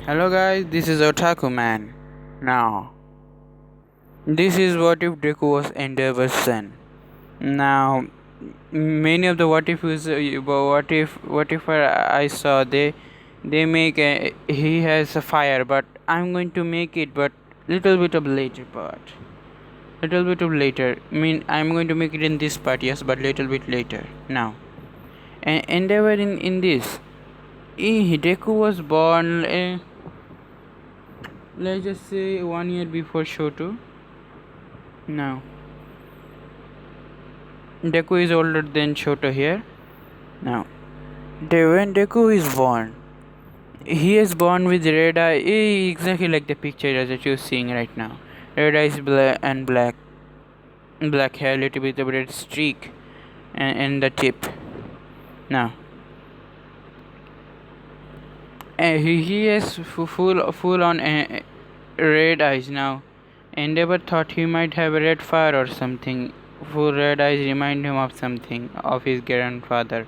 Hello guys, this is Otaku Man. Now, this is what if Deku was Endeavor's son. Now, many of the what if I saw they make he has a fire, but I'm going to make it, but little bit of later part. Little bit of later. I mean, I'm going to make it in this part, yes, but little bit later. Now, Endeavor in this. Deku was born. Let's just say 1 year before Shoto. Now, Deku is older than Shoto here. Now, when Deku is born, he is born with red eye, exactly like the picture that you're seeing right now. Red eyes and black hair, little bit of red streak, and the tip. Now, he has full on red eyes now. Endeavor thought he might have a red fire or something. Full red eyes remind him of something of his grandfather.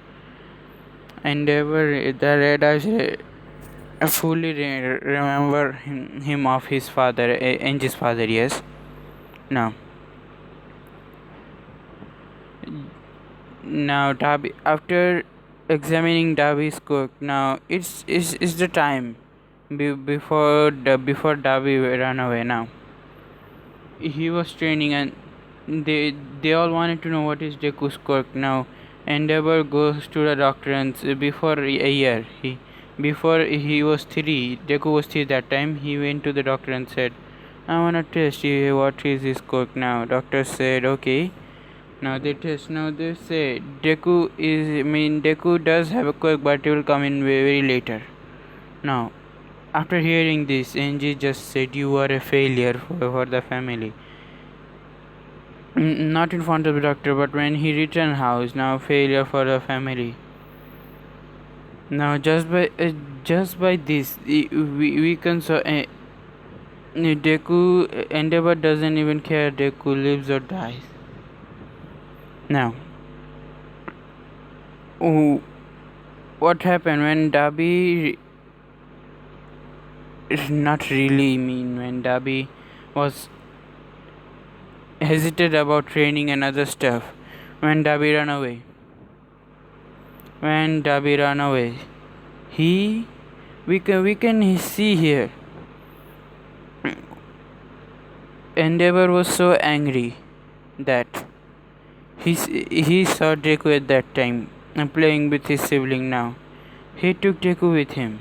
Endeavor the red eyes fully remember him of his father, Angie's father. Yes. Now, Darby, after examining Darby's cook, now it's the time before Darby ran away. Now he was training, and they all wanted to know what is Deku's quirk. Now Endeavor goes to the doctor, and before a year before he was 3, Deku was 3 that time, he went to the doctor and said, I wanna test you what is his quirk. Now doctor said okay. Now they test. Now they say Deku does have a quirk, but it will come in very later. Now after hearing this, Angie just said, you are a failure for the family. Not in front of the doctor, but when he returned house, now failure for the family. Now just by this, we can saw Deku Endeavor doesn't even care Deku lives or dies. Now, what happened when Darby? Not really mean when Darby was hesitant about training and other stuff. When Darby ran away, he we can see here. Endeavor was so angry that he saw Deku at that time and playing with his sibling. Now he took Deku with him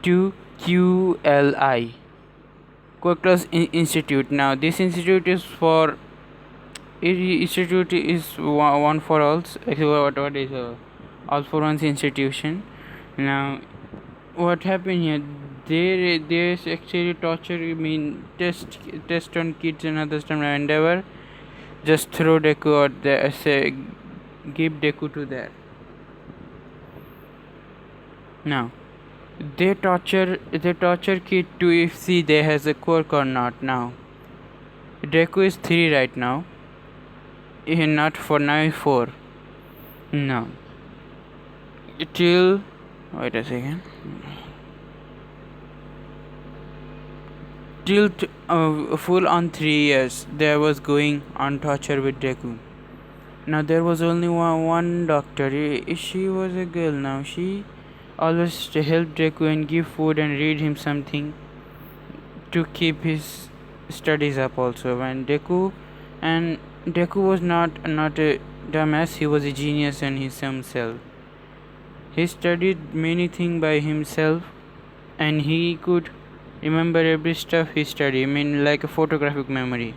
to QLI, Quirkless Institute. Now this institute is for one for all. What is all for one's institution. Now what happened here? There's actually torture. I mean test on kids and other stuff. Now Endeavor just throw Deku out there. Say give Deku to there. Now they torture kid to see they has a quirk or not. Now Deku is 3 right now. Not for now 4. No. Till wait a second. Till full on 3 years there was going on torture with Deku. Now there was only one doctor. She was a girl. Now she always help Deku and give food and read him something to keep his studies up also. When Deku was not a dumbass, he was a genius in his himself. He studied many things by himself and he could remember every stuff he studied. I mean like a photographic memory.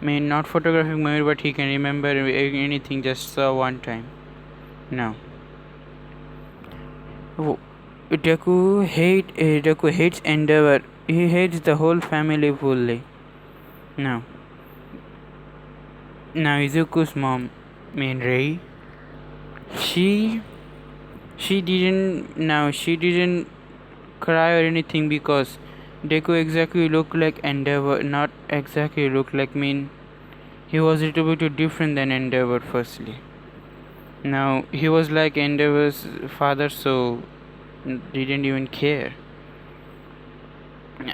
I mean not photographic memory, but he can remember anything just saw one time. Now Deku hates Endeavor. He hates the whole family fully. Now Izuku's mom, Rei, she didn't cry or anything because Deku exactly looked like Endeavor. Not exactly looked like he was a little bit different than Endeavor firstly. Now he was like Endeavor's father, so didn't even care.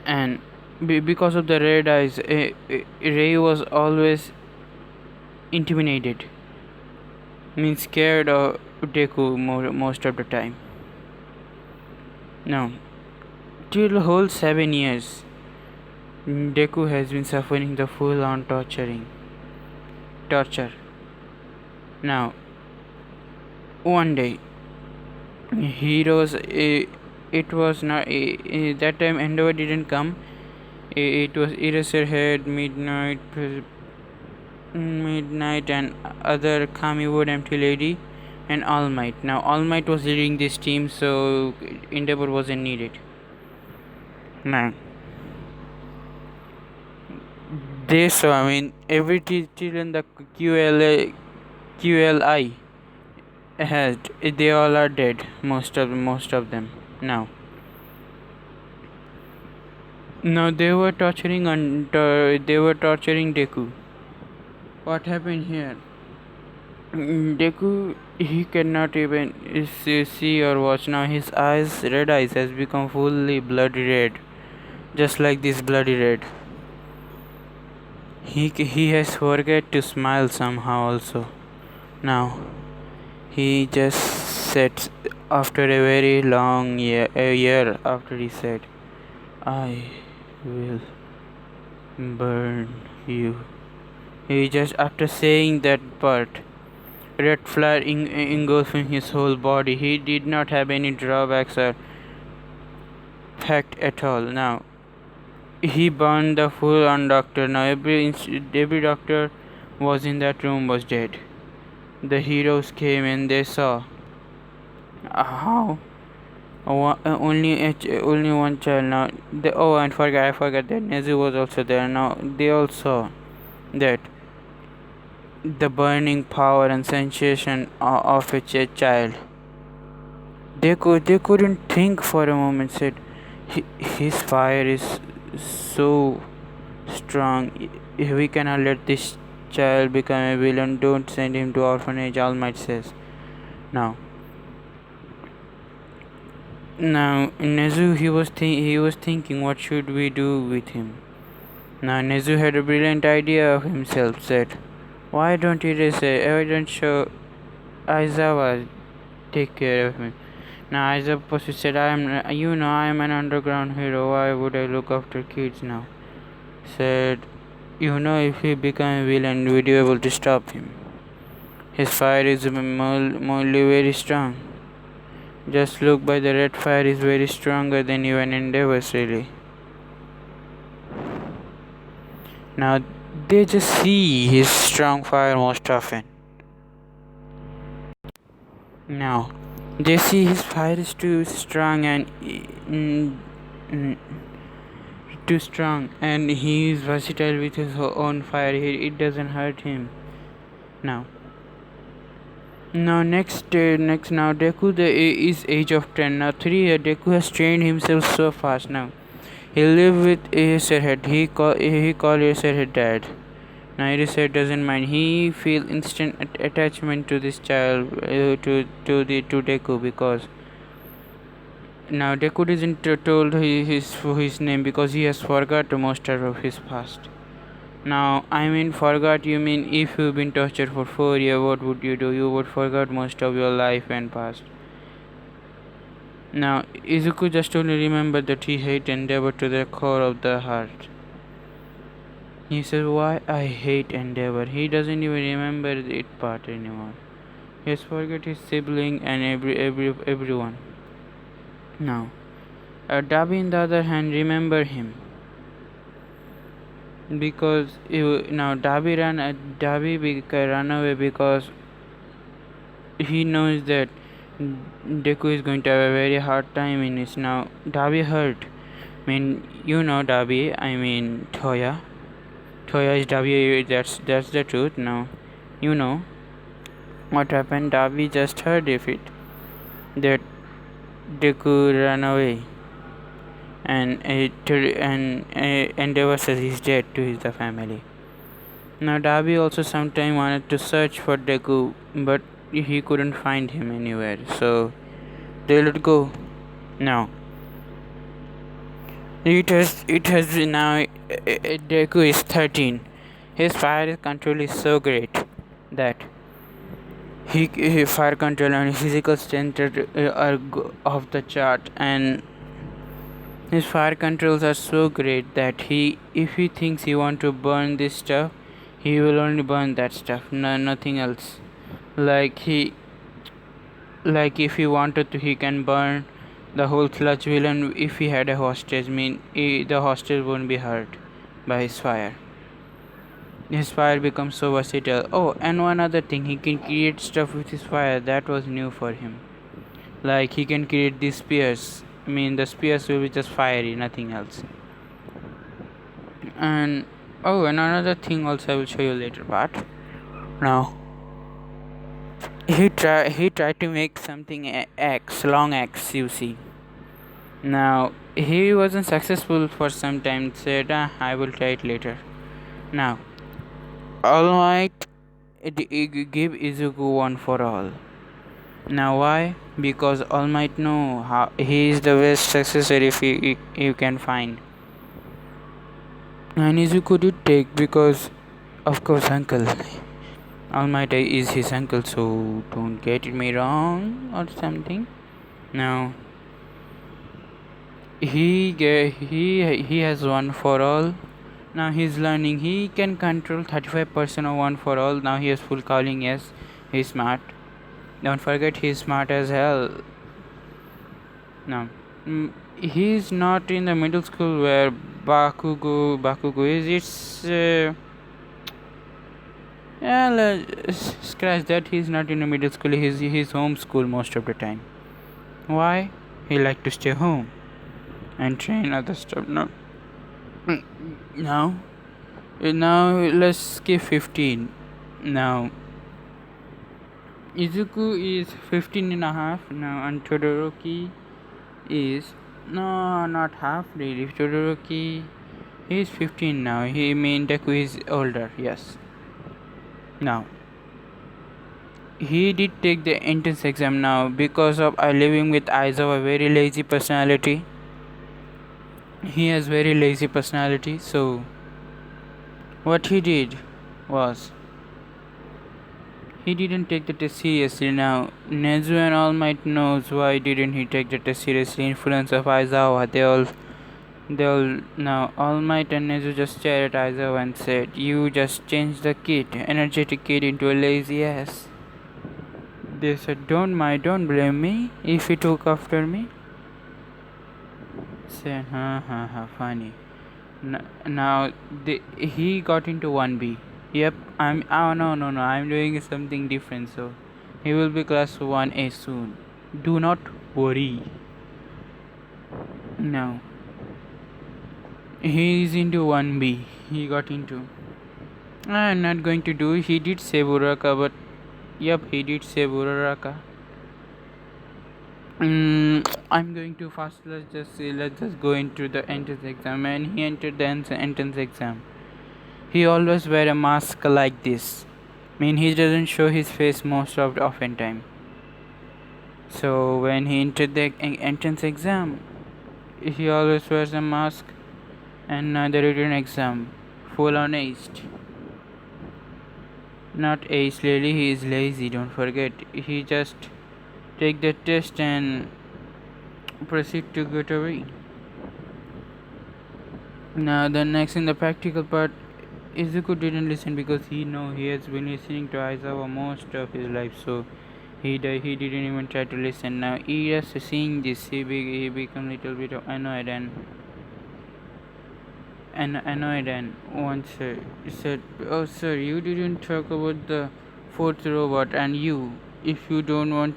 And because of the red eyes, Ray was always intimidated, means scared of Deku most of the time. Now, till whole 7 years, Deku has been suffering the full-on torture. Now, one day, heroes. It was not that time. Endeavor didn't come. It was Eraserhead, Midnight, and other Kamiwood Empty Lady, and All Might. Now, All Might was leading this team, so Endeavor wasn't needed. Now, they saw. I mean, every till in the QLI has. They all are dead. Most of them now. Now they were torturing Deku. What happened here? Deku, he cannot even see or watch now. His red eyes has become fully bloody red, just like this bloody red. He has forget to smile somehow also. Now he just said after a very long year after he said, "I will burn you." He just after saying that part, red flare engulfing his whole body. He did not have any drawbacks or fact at all. Now he burned the full-on doctor. Now every doctor was in that room was dead. The heroes came and they saw how only one child. Now I forgot that Nezu was also there. Now they all saw that the burning power and sensation of a child. They couldn't think for a moment. Said his fire is so strong. We cannot let this child become a villain. Don't send him to orphanage. All Might says. Now Nezu, he was thinking, what should we do with him? Now Nezu had a brilliant idea of himself. Said, why don't show Aizawa take care of him? Now Aizawa said, I am an underground hero. Why would I look after kids now? Said, if he become a villain, would you able to stop him? His fire is mostly very strong. Just look by the red fire is very stronger than even Endeavor's really. Now they just see his strong fire most often. Now they see his fire is too strong and he is versatile with his own fire. It doesn't hurt him. Now next now Deku is age of 10. Now 3 years Deku has trained himself so fast. Now he live with Eraserhead. He call Eraserhead dad. Now Eraserhead doesn't mind. He feel instant attachment to this child to Deku because now Deku isn't told his name because he has forgot most of his past. Now, forgot, you mean if you've been tortured for 4 years, what would you do? You would forget most of your life and past. Now, Izuku just only remembered that he hated Endeavor to the core of the heart. He said, why I hate Endeavor? He doesn't even remember it part anymore. He has forgot his sibling and everyone. Now, Dabi, on the other hand, remember him. Because now Dabi ran away because he knows that Deku is going to have a very hard time in this. Now Dabi hurt. Dabi. Toya. Toya is Dabi. That's the truth. Now what happened. Dabi just heard of it that Deku ran away. And Endeavor says he's dead to the family. Now Dabi also sometime wanted to search for Deku, but he couldn't find him anywhere, so they let go. Now, it has now Deku is 13. His fire control is so great that he fire control and physical strength are off the chart, and his fire controls are so great that if he thinks he want to burn this stuff, he will only burn that stuff, nothing else. Like if he wanted to, he can burn the whole sludge villain. If he had a hostage, the hostage won't be hurt by his fire. His fire becomes so versatile. Oh, and one other thing, he can create stuff with his fire. That was new for him. Like he can create these spears. The spears will be just fiery, nothing else. And and another thing also I will show you later. But now he tried to make something long X. You see. Now he wasn't successful for some time. Said, I will try it later. Now, All Might give Izuku one for all. Now why? Because All Might know how he is the best successor if you can find. And Izuku did take, because of course uncle. All Might is his uncle, so don't get me wrong or something. Now he has one for all. Now he's learning. He can control 35% of one for all. Now he has full calling. Yes, he's smart. Don't forget, he's smart as hell. Now he's not in the middle school where Bakugo is. It's scratch that. He's not in the middle school. He's home school most of the time. Why? He like to stay home and train other stuff. Now let's skip 15. Now Izuku is 15 and a half now, and Todoroki is not half really. Todoroki is 15 now. Deku is older. Yes. Now he did take the entrance exam now because of living with Aizawa, very lazy personality. He has very lazy personality, so what he did was he didn't take the test seriously. Now Nezu and All Might knows why didn't he take the test seriously. Influence of Aizawa. They all now All Might and Nezu just stared at Aizawa and said, "You just changed the energetic kid, into a lazy ass." They said, don't blame me if he took after me." Said, funny. Now he got into 1B. Yep, I'm doing something different, so he will be class 1A soon. Do not worry. Now he is into 1B. He got into. I'm not going to do. He did say Buraka, but yep, he did say Buraka. I'm going too fast. Let's just go into the entrance exam. And he entered the entrance exam. He always wear a mask like this. He doesn't show his face most of the often time. So when he entered the entrance exam, he always wears a mask. And the written exam, full on aced. Not aced really, he is lazy, don't forget. He just take the test and proceed to get away. Now the next in the practical part, Izuku didn't listen because he has been listening to Aizawa most of his life, so he didn't even try to listen. Now just seeing this, he became a little bit annoyed and once said, "Oh sir, you didn't talk about the fourth robot, and if you want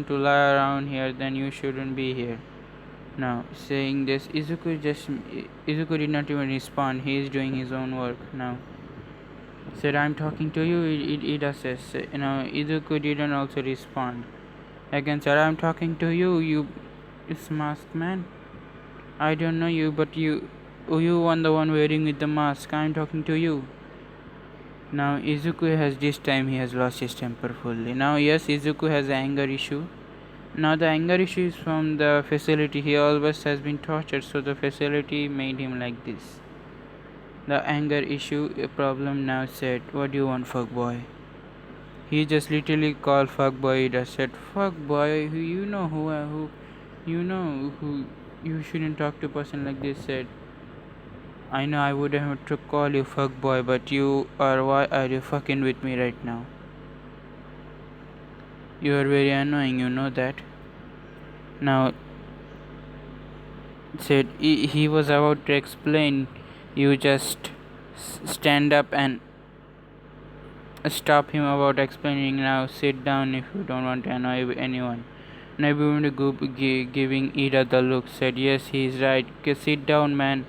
to lie around here, then you shouldn't be here." Now saying this, Izuku did not even respond. He is doing his own work. Now said, "I'm talking to you." Ida says, Izuku didn't also respond. Again said, "I'm talking to you, you masked man. I don't know you, but you are the one wearing with the mask. I'm talking to you." Now Izuku has lost his temper fully. Now yes, Izuku has an anger issue. Now the anger issue is from the facility. He always has been tortured, so the facility made him like this. The anger issue a problem now said, "What do you want, fuck boy?" He just literally called fuck boy. Just said, "Fuck boy, you know who you know who you shouldn't talk to a person like this." Said, "I know I would have to call you fuck boy, but you are. Why are you fucking with me right now? You are very annoying. You know that." Now said he was about to explain. You just stand up and stop him about explaining. Now sit down if you don't want to annoy anyone. Now everyone giving Ida the look said, "Yes, he's right. Sit down, man."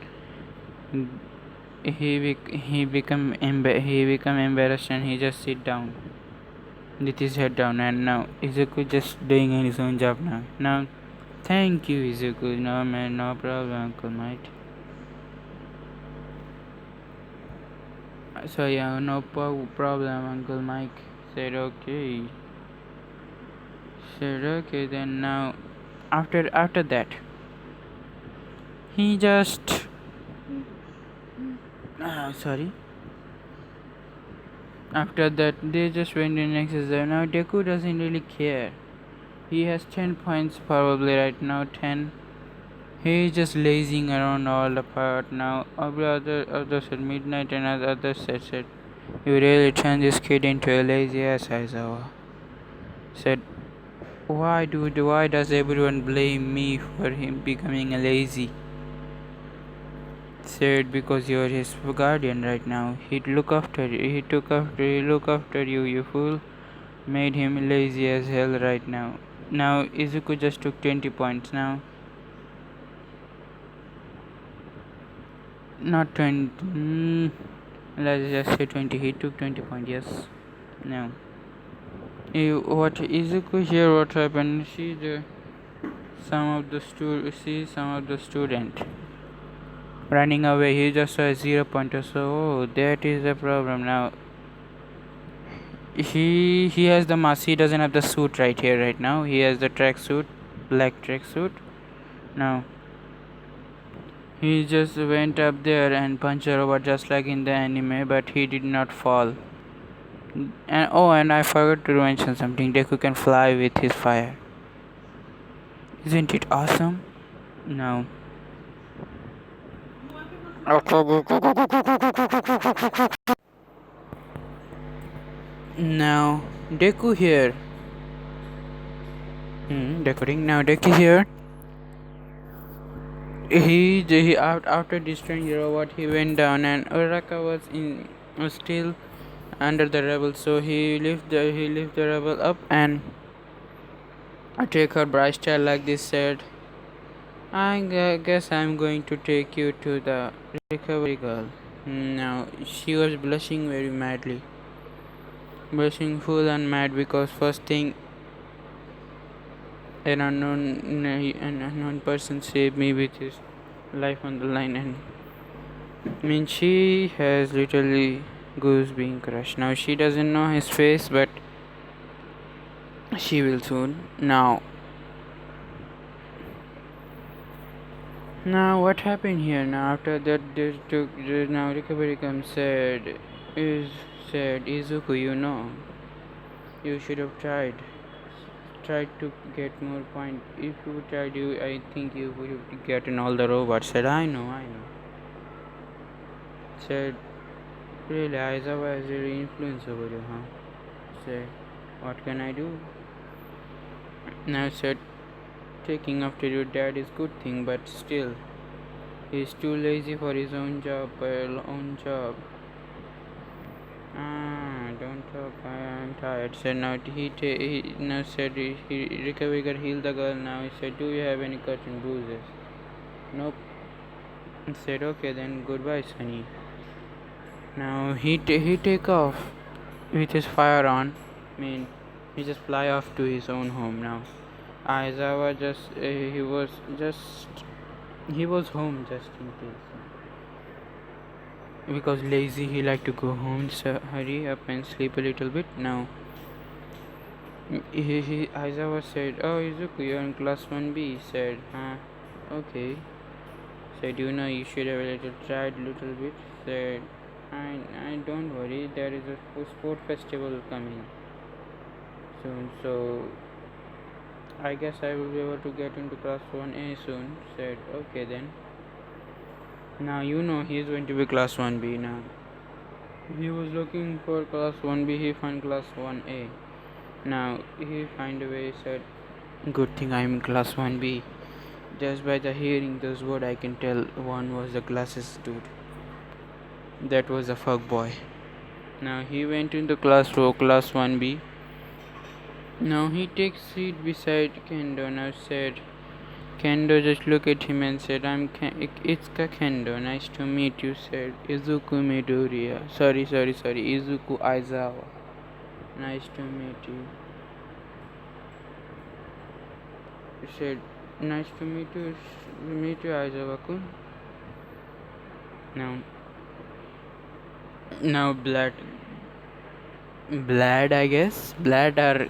He become embarrassed and he just sit down with his head down. And now Izuku just doing his own job now. Now, thank you, Izuku. No man, no problem, Uncle Mike. So yeah, no problem, Uncle Mike. Said okay. Said okay. Then now, after that, he just sorry. After that, they just went in exercise. Now Deku doesn't really care. He has 10 points probably right now. 10. He's just lazing around all the part now. Others at midnight and others said, "You really turned this kid into a lazy ass, Aizawa." Said, why does everyone blame me for him becoming a lazy? Said, because you're his guardian right now. He'd look after you. He look after you, you fool. Made him lazy as hell right now. Now Izuku just took 20 points now. Not 20. Let's just say 20. He took 20 points. Yes. Now, what Izuku here? What happened? See some of the student running away. He just saw a 0 pointer. So that is the problem now. He has the mask. He doesn't have the suit right here right now. He has the track suit, black track suit. Now he just went up there and punched a robot just like in the anime, but he did not fall. And I forgot to mention something. Deku can fly with his fire. Isn't it awesome? Now. Now Deku here. Decoding. Now Deku here. He after destroying the robot, he went down, and Uraka was still under the rebel. So he lift the rebel up and take her bright style like this. Said, guess I'm going to take you to the recovery girl. Now she was blushing very madly, blushing full and mad because first thing an unknown person saved me with his life on the line, and she has literally goose being crushed. Now she doesn't know his face, but she will soon. Now what happened here? Now after that, now recovery comes said Izuku, you should have tried to get more points. If you tried, I think you would have gotten all the robots. Said, I know. Said, really, Aizawa has really influence over you, huh? Said, what can I do? Now said, taking after your dad is good thing, but still, he's too lazy for his own job. Don't talk. I'm tired. Said, now he now said he recovery got heal the girl. Now he said, do you have any cuts and bruises? Nope. Said, okay then, goodbye, Sunny. Now he take off with his fire on. He just fly off to his own home now. Aizawa he was home just in case. Because lazy, he like to go home, so hurry up and sleep a little bit. Now Aizawa said, "Oh, Izuku, you're in class 1B." He said, "Huh? Okay." Said, "You should have a little tried little bit." Said, I don't worry, there is a sport festival coming soon, so I guess I will be able to get into class 1A soon." Said, "Okay then." Now he is going to be class 1B now. He was looking for class 1B, he found class 1A. Now he find a way, said, "Good thing I'm in class 1B. Just by the hearing those words I can tell one was the glasses dude. That was a fuck boy." Now he went into class 1B. Now he takes seat beside Kendo. Now said, Kendo just looked at him and said, It's Kendo. Nice to meet you," said Izuku Midoriya. Sorry. Izuku Aizawa. Nice to meet you. He said, "Nice to meet you, Aizawa-kun." Now, Blood, I guess. Blood or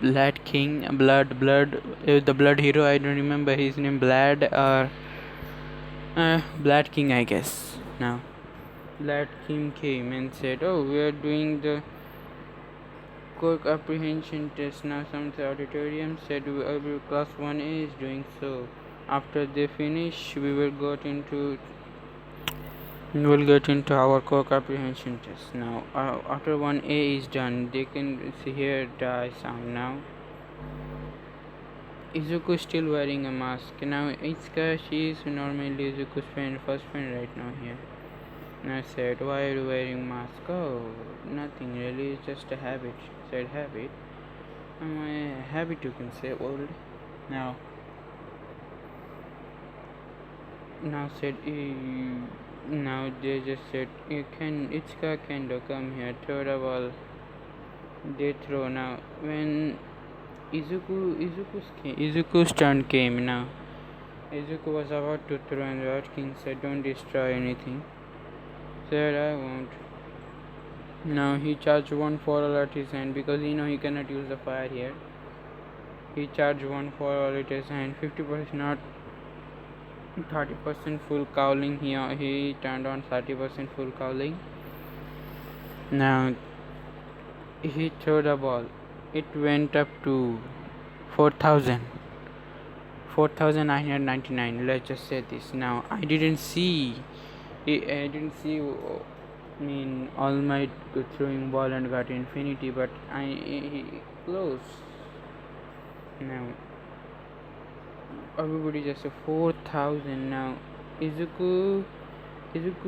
Blood King, the Blood Hero. I don't remember his name. Blood or Blood King, I guess. Now, Blood King came and said, "Oh, we are doing the Quirk apprehension test now." Some of the auditorium said, "Class 1A is doing so." After they finish, we will get into our core comprehension test. Now, after 1A is done, they can hear the sound. Now, Izuku is still wearing a mask. Now, Itsuka, she is normally Izuku's first friend right now here. And I said, "Why are you wearing mask?" "Oh, nothing really, it's just a habit." Said, "Habit? My habit, you can say, old." Now said, now they just said, Itsuka Kendo, come here, throw the ball." They throw. Now when Izuku's turn came. Now Izuku was about to throw and the Earth King said, "Don't destroy anything." Said, "I won't." Now he charged one for all at his hand because he cannot use the fire here. He charged one for all at his hand, 50% not 30% full cowling. He turned on 30% full cowling. Now he threw the ball. It went up to 4,999. Let's just say this. Now I didn't see. All Might throwing ball and got infinity, but close. Now everybody just a 4,000. Now Izuku's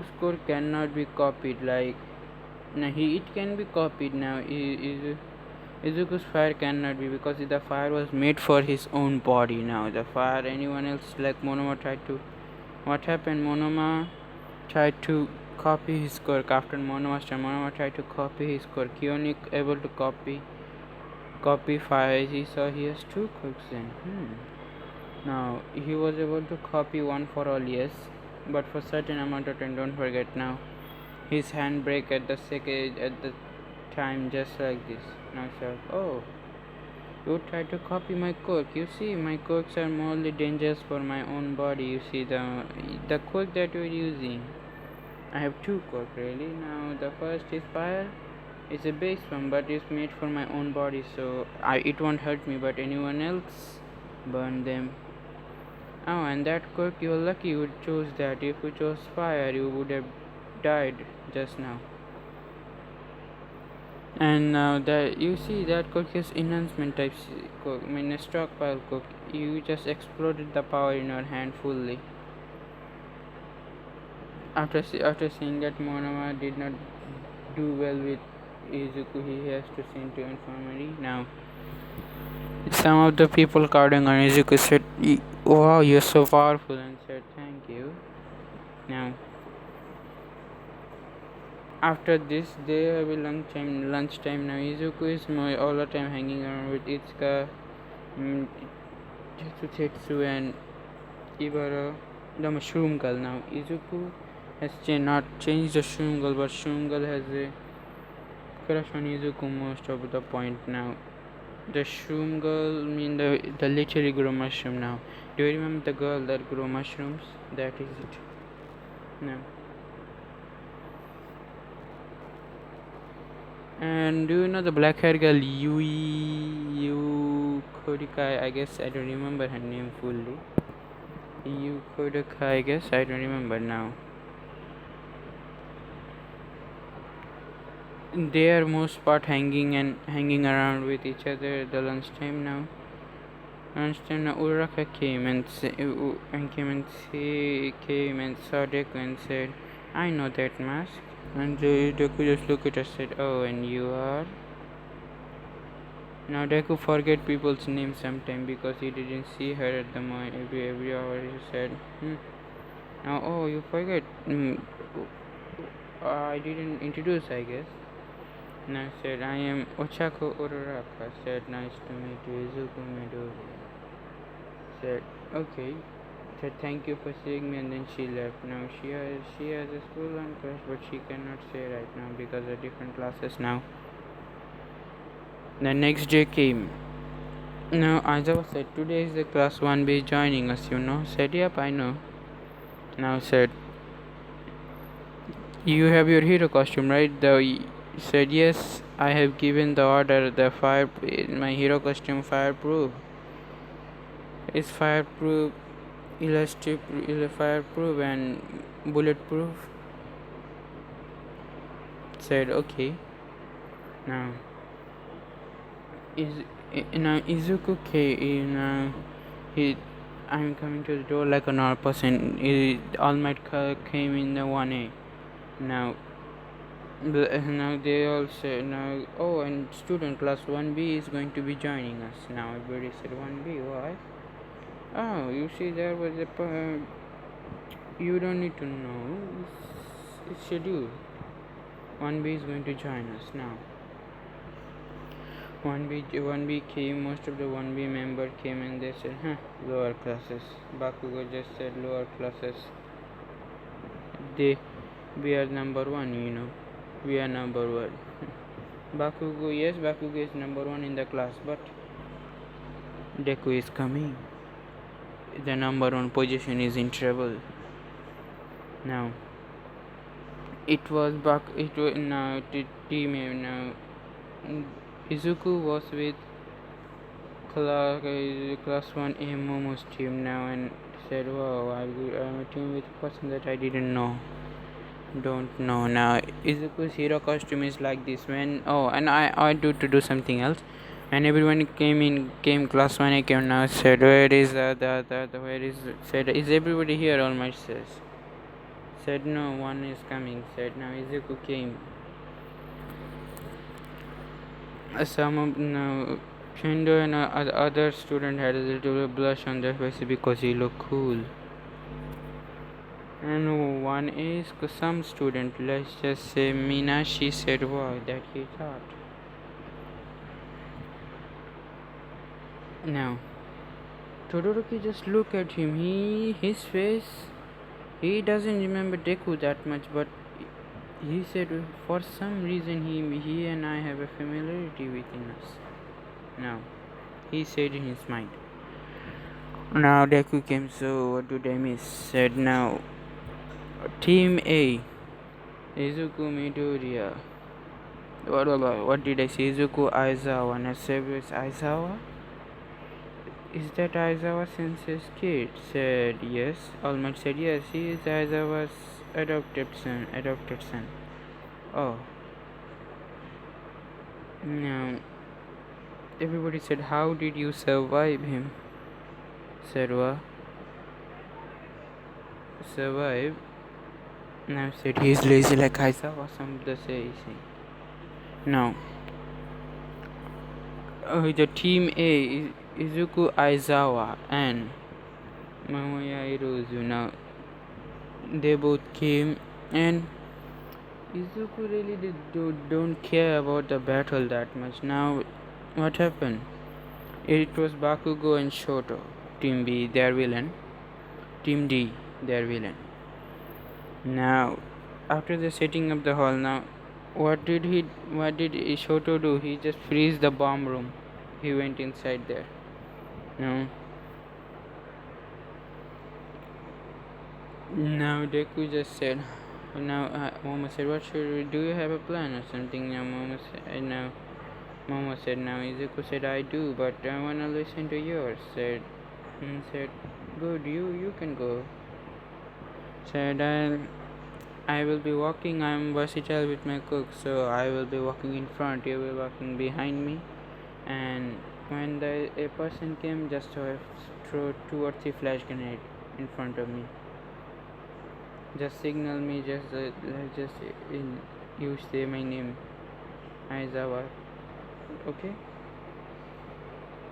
score cannot be copied. It can be copied. Now Izuku's fire cannot be, because the fire was made for his own body. Now the fire anyone else, like Monoma tried to. What happened? Monoma tried to copy his quirk. After Monoma's turn, Monoma tried to copy his quirk. He only able to copy fire. He saw he has two quirks then. Now he was able to copy one for all, yes, but for certain amount of time. Don't forget. Now his hand break at the time, just like this. Now sir, "Oh, you try to copy my quirk. You see, my quirks are morally dangerous for my own body. You see, the quirk that you're using, I have two quirks really. Now the first is fire. It's a base one, but it's made for my own body, so it won't hurt me, but anyone else, burn them." "Oh, and that quirk, you're lucky you chose that. If you chose fire, you would have died just now." And now that you see, that quirk is enhancement type quirk. A stockpile quirk. You just exploded the power in your hand fully. After seeing that Monoma did not do well with Izuku, he has to send to infirmary. Now some of the people crowding on Izuku said, "Wow, you're so powerful," and said, "Thank you." Now after this, they have a lunchtime. Now Izuku is all the time hanging around with Itsuka, Tetsu, and Ibara, the mushroom girl. Now Izuku has not changed the mushroom girl, but mushroom girl has a crush on Izuku most of the point. Now The shroom girl, mean the literally grow mushroom now. Do you remember the girl that grow mushrooms? That is it. No. And do you know the black haired girl Yu Kodika? I guess I don't remember her name fully. Yu Kodika, I guess I don't remember now. They are most part hanging around with each other at the lunchtime now. Lunchtime now Uraka came and saw Deku and said, "I know that mask." And Deku just looked at us and said, "Oh, and you are?" Now Deku forget people's names sometime because he didn't see her at the moment. Every hour he said, Now, oh, you forget. I didn't introduce, I guess. And I said, I am Ochako Uraraka. Said, nice to meet you, Izuku Midori. Said, okay. Said, thank you for seeing me, and then she left. Now she has a school on crush, but she cannot say right now because of different classes now. The next day came. Now Aizawa said, today is the class 1B joining us, you know. Said, yep, I know. Now said, you have your hero costume, right? Said, yes, I have given the order. My hero costume fireproof. It's fireproof, fireproof and bulletproof. Said, okay. Now, Izuku came. He, I'm coming to the door like a normal person. All Might came in the 1A. Now they all say now. Oh, and student class 1B is going to be joining us. Now everybody said 1B. Why? Oh, you see, there was a. You don't need to know. It's scheduled. 1B is going to join us now. 1B came. Most of the 1B member came and they said, lower classes. Bakugo just said lower classes. We are number 1, you know. We are number 1. Bakugo is number 1 in the class, but Deku is coming. The number 1 position is in trouble. Now, it was now team now. Izuku was with class 1A Momo's team now and said, wow, I'm a team with a person that I didn't know. Don't know. Now Izuku's hero costume is like this when and I do something else, and everyone came class 1A came now said, where is said, is everybody here? All Might said no, one is coming. Said now Izuku came. Some of now Chendo and other student had a little blush on their face because he looked cool. And one is some student, let's just say Mina, she said, wow, that he thought. Now, Todoroki just look at him. His face, he doesn't remember Deku that much, but he said for some reason he and I have a familiarity within us. Now, he said in his mind. Now Deku came, so what did I miss? Said now, Team A, Izuku Midoriya. What did I say? Izuku Aizawa. Now Severus Aizawa? Is that Aizawa Sensei's kid? Said yes. All Might said yes, he is Aizawa's adopted son. Oh. Now everybody said, how did you survive him? Said what? Survive? Now said he is lazy like Aizawa, some of the say. Now the team A is Izuku Aizawa and Mamoya Irozu. Now they both came and Izuku really don't care about the battle that much. Now what happened? It was Bakugo and Shoto. Team B, their villain. Team D, their villain. Now after the setting up the hall, now what did Shoto do? He just freeze the bomb room. he went inside there. No. Now Deku just said, now Momo said, what should we do? You have a plan or something? Now Momo said, now Izuku said, I do, but I wanna listen to yours. Said, good, you can go. Said, I will be walking. I'm versatile with my cook, so I will be walking in front. You will be walking behind me, and when a person came, just throw 2 or 3 flash grenade in front of me. Just signal me. Just you say my name, Aizawa. Okay.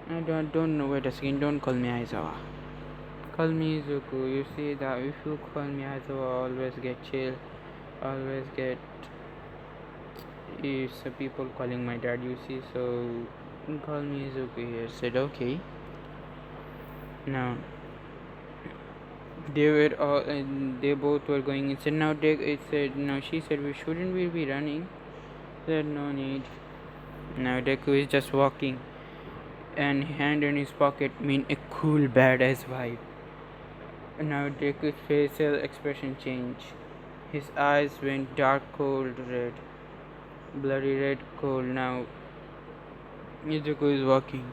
I don't know. Wait a second. Don't call me Aizawa. Call me Izuku. You see that if you call me Aizawa, always get chill. Always get people calling my dad. You see, so call me Izuku here. Said okay. Now they both were going inside. Now it said, now she said, shouldn't we be running? Said no need. Now Deku is just walking, and hand in his pocket mean a cool badass vibe. Now Deku's facial expression changed. His eyes went dark cold red. Bloody red cold. Now Izuku is walking.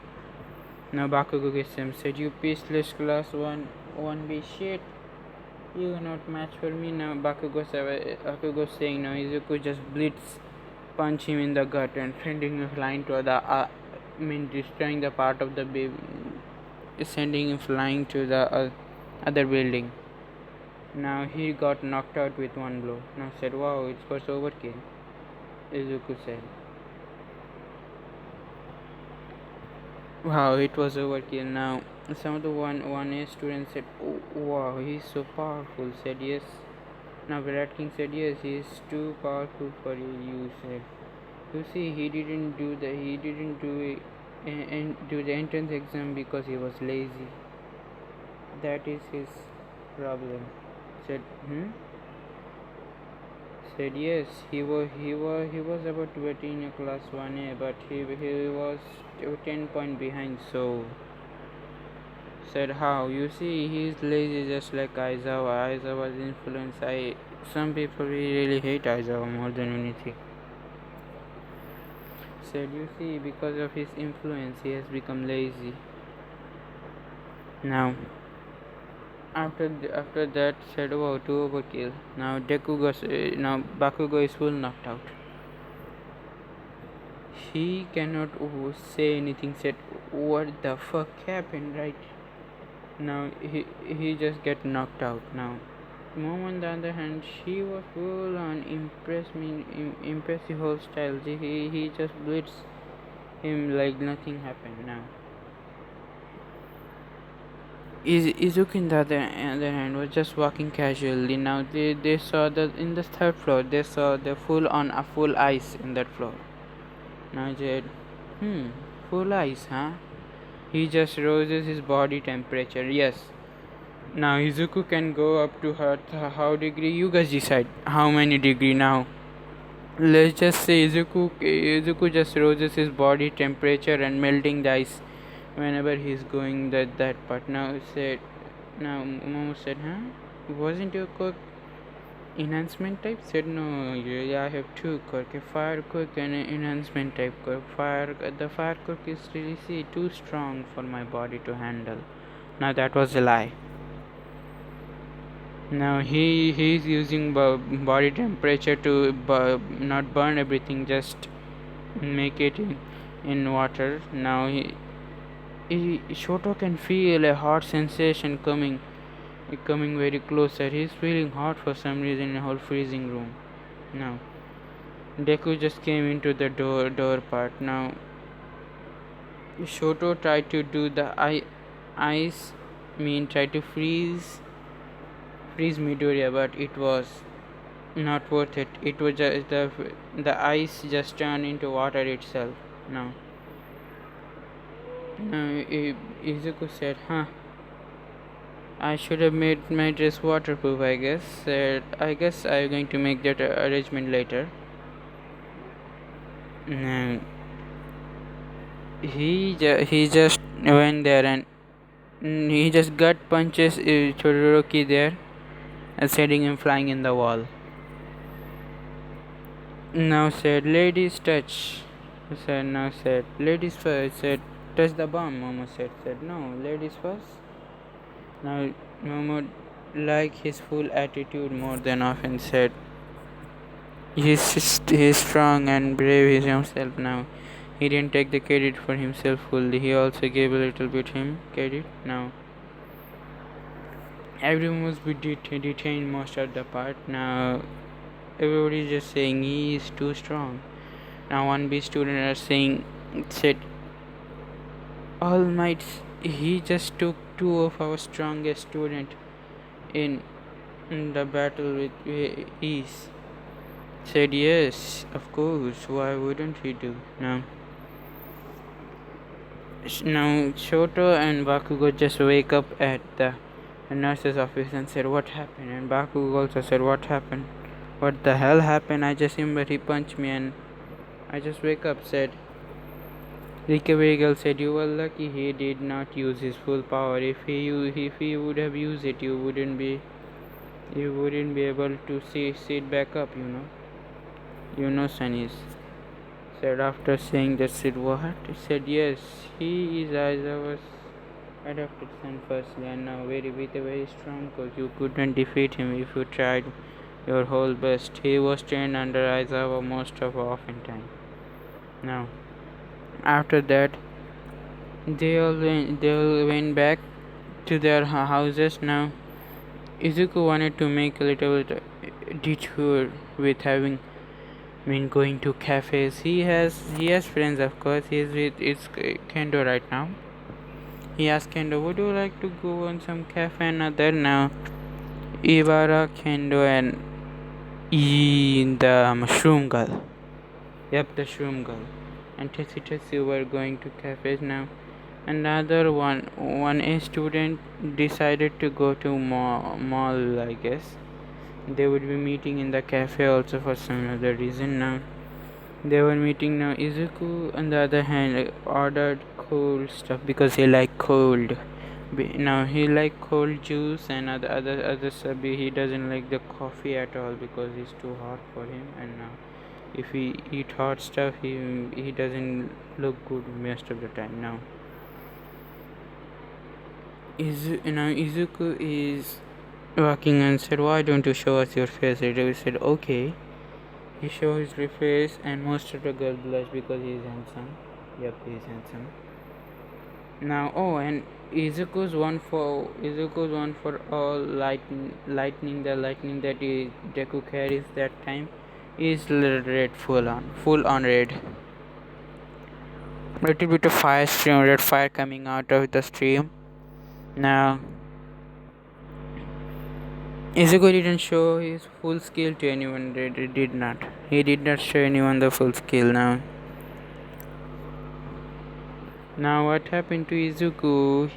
Now Bakugo gets him. Said, you peaceless class 1B shit. You are not match for me. Now Bakugo saying, now Izuku just blitz, punch him in the gut and sending him flying to the destroying the part of the baby, sending him flying to the other building. Now he got knocked out with one blow. Now said, wow, it was overkill. Izuku said, wow, it was overkill. Now some of the 1A students said, oh, wow, he's so powerful. Said yes. Now Virat King said, yes, he is too powerful for you. Said, you see, he didn't do the entrance exam because he was lazy. That is his problem. Said, Said yes, he was about to get in a class 1A, but he was 10 points behind. So said, how? You see, he's lazy just like Aizawa. Aizawa's influence. Some people really hate Aizawa more than anything. Said, you see, because of his influence, he has become lazy. Now after that, said, wow, 2 overkill. Now Bakugo is full knocked out. He cannot say anything. Said, what the fuck happened? Right now he just get knocked out. Now Mom, on the other hand, she was full on impressive whole style. He just blitzed him like nothing happened. Now Izuku, on the other hand, was just walking casually. Now they saw that in the 3rd floor, they saw the full ice in that floor. Now Jade, full ice, huh? He just raises his body temperature. Yes. Now Izuku can go up to how degree? You guys decide how many degree now. Let's just say Izuku just raises his body temperature and melting the ice whenever he's going that part. Now Momo said, huh? Wasn't your cook enhancement type? Said no, yeah, I have 2 quirk, a fire quirk and an enhancement type quirk. The fire quirk is really too strong for my body to handle. Now that was a lie. Now he's using body temperature to not burn everything, just make it in water. Now Shoto can feel a hot sensation coming very closer. He's feeling hot for some reason in a whole freezing room. Now Deku just came into the door part. Now Shoto tried to do the ice, tried to freeze Midoriya, but it was not worth it. It was just the ice just turned into water itself. Now Izuku said, huh, I should have made my dress waterproof, I guess. I guess I'm going to make that arrangement later. he just went there and he just gut punches Todoroki there and setting him flying in the wall. Now said ladies touch. Said now said ladies first. Said touch the bomb. Momo said no ladies first. Now Momo like his full attitude more than often said he's strong and brave himself now. He didn't take the credit for himself fully. He also gave a little bit him credit. Now everyone was detained most of the part. Now everybody is just saying he is too strong. Now 1B student are saying said all might he just took two of our strongest student in the battle with ease. Said yes, of course, why wouldn't he do? Now Shoto and Bakugo just wake up at the nurse's office and said what happened, and Bakugo also said what happened. What the hell happened? I just remember he punched me and I just wake up. Said Recovery Girl said you were lucky he did not use his full power. If he would have used it, you wouldn't be able to sit back up. Sunny's said after saying that. Said what? He said yes, he is Aizawa's adopted son firstly, and now with a very strong coach. You couldn't defeat him if you tried your whole best. He was trained under Aizawa most of often time. Now after that they all went back to their houses. Now Izuku wanted to make a little detour with having going to cafes. He has friends, of course. He is with Kendo right now. He asked Kendo, would you like to go on some cafe and other? Now Ibara, Kendo and the mushroom girl. Yep, the shroom girl. And Tetsu were going to cafes now. Another one A student decided to go to mall, I guess. They would be meeting in the cafe also for some other reason. Now they were meeting. Now Izuku on the other hand ordered cold stuff because he liked cold. Now he liked cold juice and other stuff. He doesn't like the coffee at all because it's too hot for him. And now if he eat hot stuff, he doesn't look good most of the time. Now Izuku is walking and said, why don't you show us your face? He said okay. He showed his face and most of the girl blushed because he is handsome. Yep, he is handsome. Now and Izuku's one for all lightning the lightning that Deku carries that time is red, full on red. Little bit of fire stream, red fire coming out of the stream. Now Izuku didn't show his full skill to anyone. He did not show anyone the full skill. Now what happened to Izuku?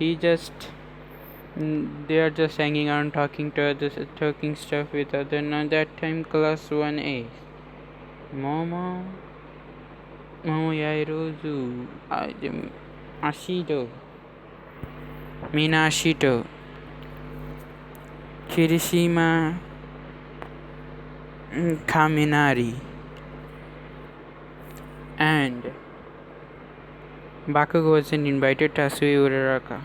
They are just hanging around talking stuff with other. Now that time class 1A. Momo Yairozu, Ashido, Minashito, Kirishima, Kaminari, and Bakugo wasn't invited. Tasui Uraraka.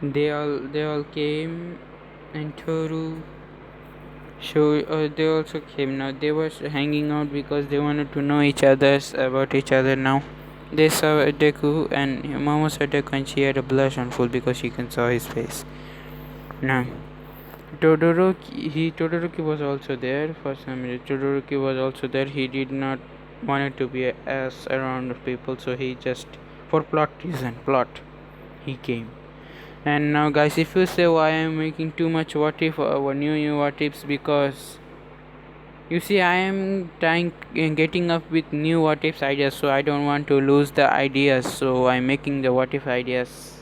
They all came, and Toru. They also came. Now they were hanging out because they wanted to know about each other. Now they saw Deku and Momo saw Deku and she had a blush on full because she can saw his face. Now Todoroki was also there for some reason. Todoroki was also there. He did not wanted to be ass around people, so he just for plot he came. And now guys, if you say why I am making too much what if new what ifs, because you see I am getting up with new what ifs ideas, so I don't want to lose the ideas, so I'm making the what if ideas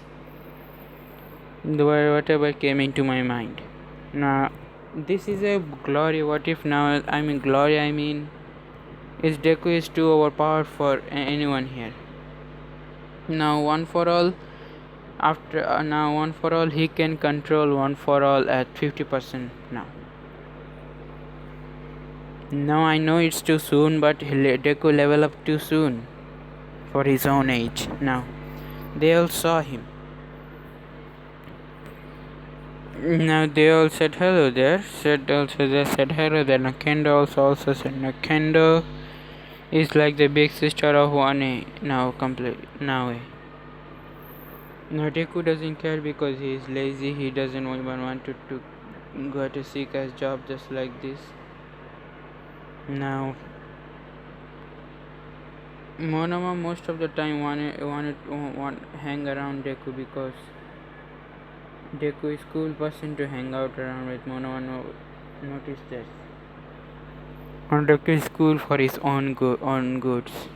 whatever came into my mind. Now this is a glory what if. Now I mean glory, His deku is too overpowered for anyone here. Now one for all, now one for all, he can control one for all at 50% now. Now I know it's too soon, but Deku level up too soon for his own age. Now they all saw him. Now they all said hello there. They said hello there. Nakendo also said Nakendo is like the big sister of Wane now complete now. Now Deku doesn't care because he is lazy. He doesn't even want to go to seek a job just like this. Now Monoma most of the time wanted hang around Deku because Deku is cool person to hang out around with. Monoma noticed this. And Deku is cool for his own goods.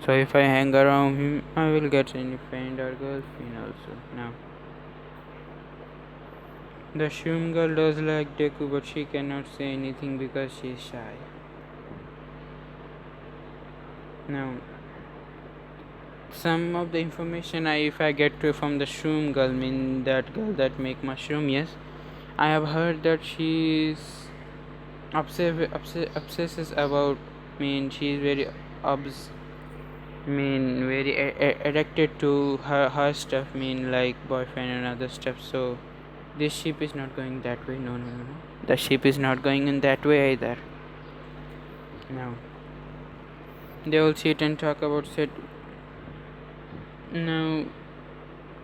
So if I hang around him, I will get any friend or girlfriend also. Now the Shroom girl does like Deku, but she cannot say anything because she is shy. Now some of the information if I get to from the Shroom girl, mean that girl that make mushroom, yes, I have heard that she is obsesses about, she is very very addicted to her stuff, like boyfriend and other stuff. So this ship is not going that way. No. The ship is not going in that way either. Now they all sit and talk about it. Now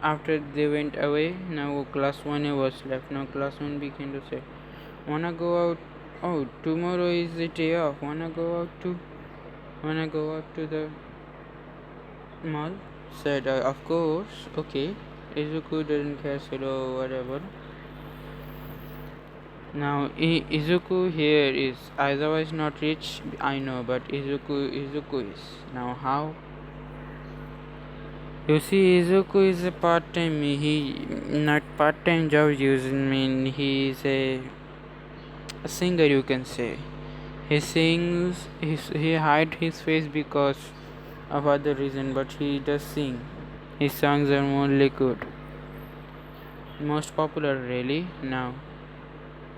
after they went away, now class 1A was left. Now class 1B came to say, wanna go out? Oh, tomorrow is the day off. Wanna go out to the mall? Said, of course. Okay. Izuku didn't care, said, oh, whatever. Now Izuku here is Aizawa is not rich, I know, but Izuku is. Now how? You see, Izuku is a part-time. He not part-time job using. He is a singer, you can say. He sings. He hide his face because of other reason, but he does sing. His songs are mostly good, most popular really now.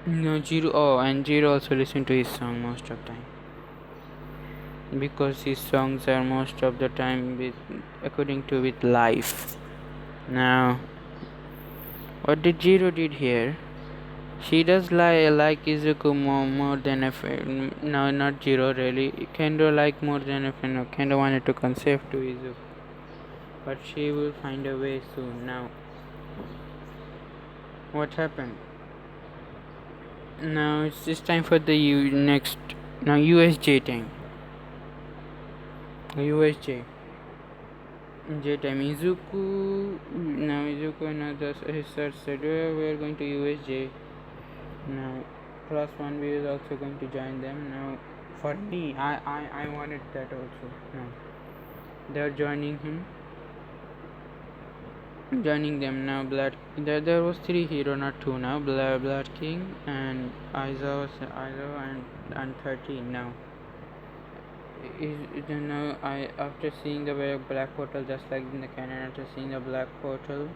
No, Jiro. Oh, and Jiro also listen to his song most of the time because his songs are most of the time with life. Now, what did Jiro did here? She does like Izuku more than a friend. No, not Jiro really. Kendo like more than a friend. No, Kendo wanted to conceive to Izuku, but she will find a way soon. Now, what happened? Now it's just time for the next. Now USJ time. USJ. J time. Izuku. Now Izuku and others his sir said we are going to USJ. Now class 1B is also going to join them. Now for me, I wanted that also. Now they are joining them. Now there was 3 hero, not 2 now. Blood King and Aizawa and 13 now. Now after seeing the black portal, just like in the canon, after seeing the black portal,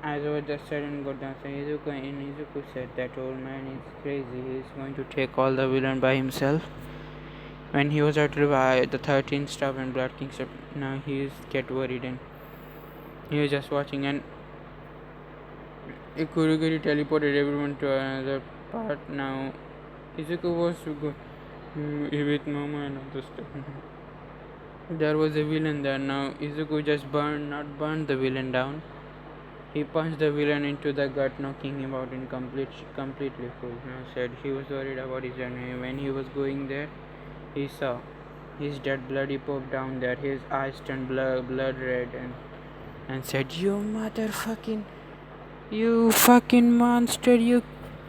Aizawa just said and got down. So Izuku said that old man is crazy. He is going to take all the villain by himself. When he was after the 13 stuff and Blood King stuff, now he is get worried and he was just watching, and Kurogiri teleported everyone to another part. Now Izuku was with Mama and other stuff. There was a villain there. Now Izuku just not burned the villain down. He punched the villain into the gut, knocking him out in completely full. Now said he was worried about his journey. When he was going there, he saw his dead bloody pope down there. His eyes turned blood red and said, you fucking monster, you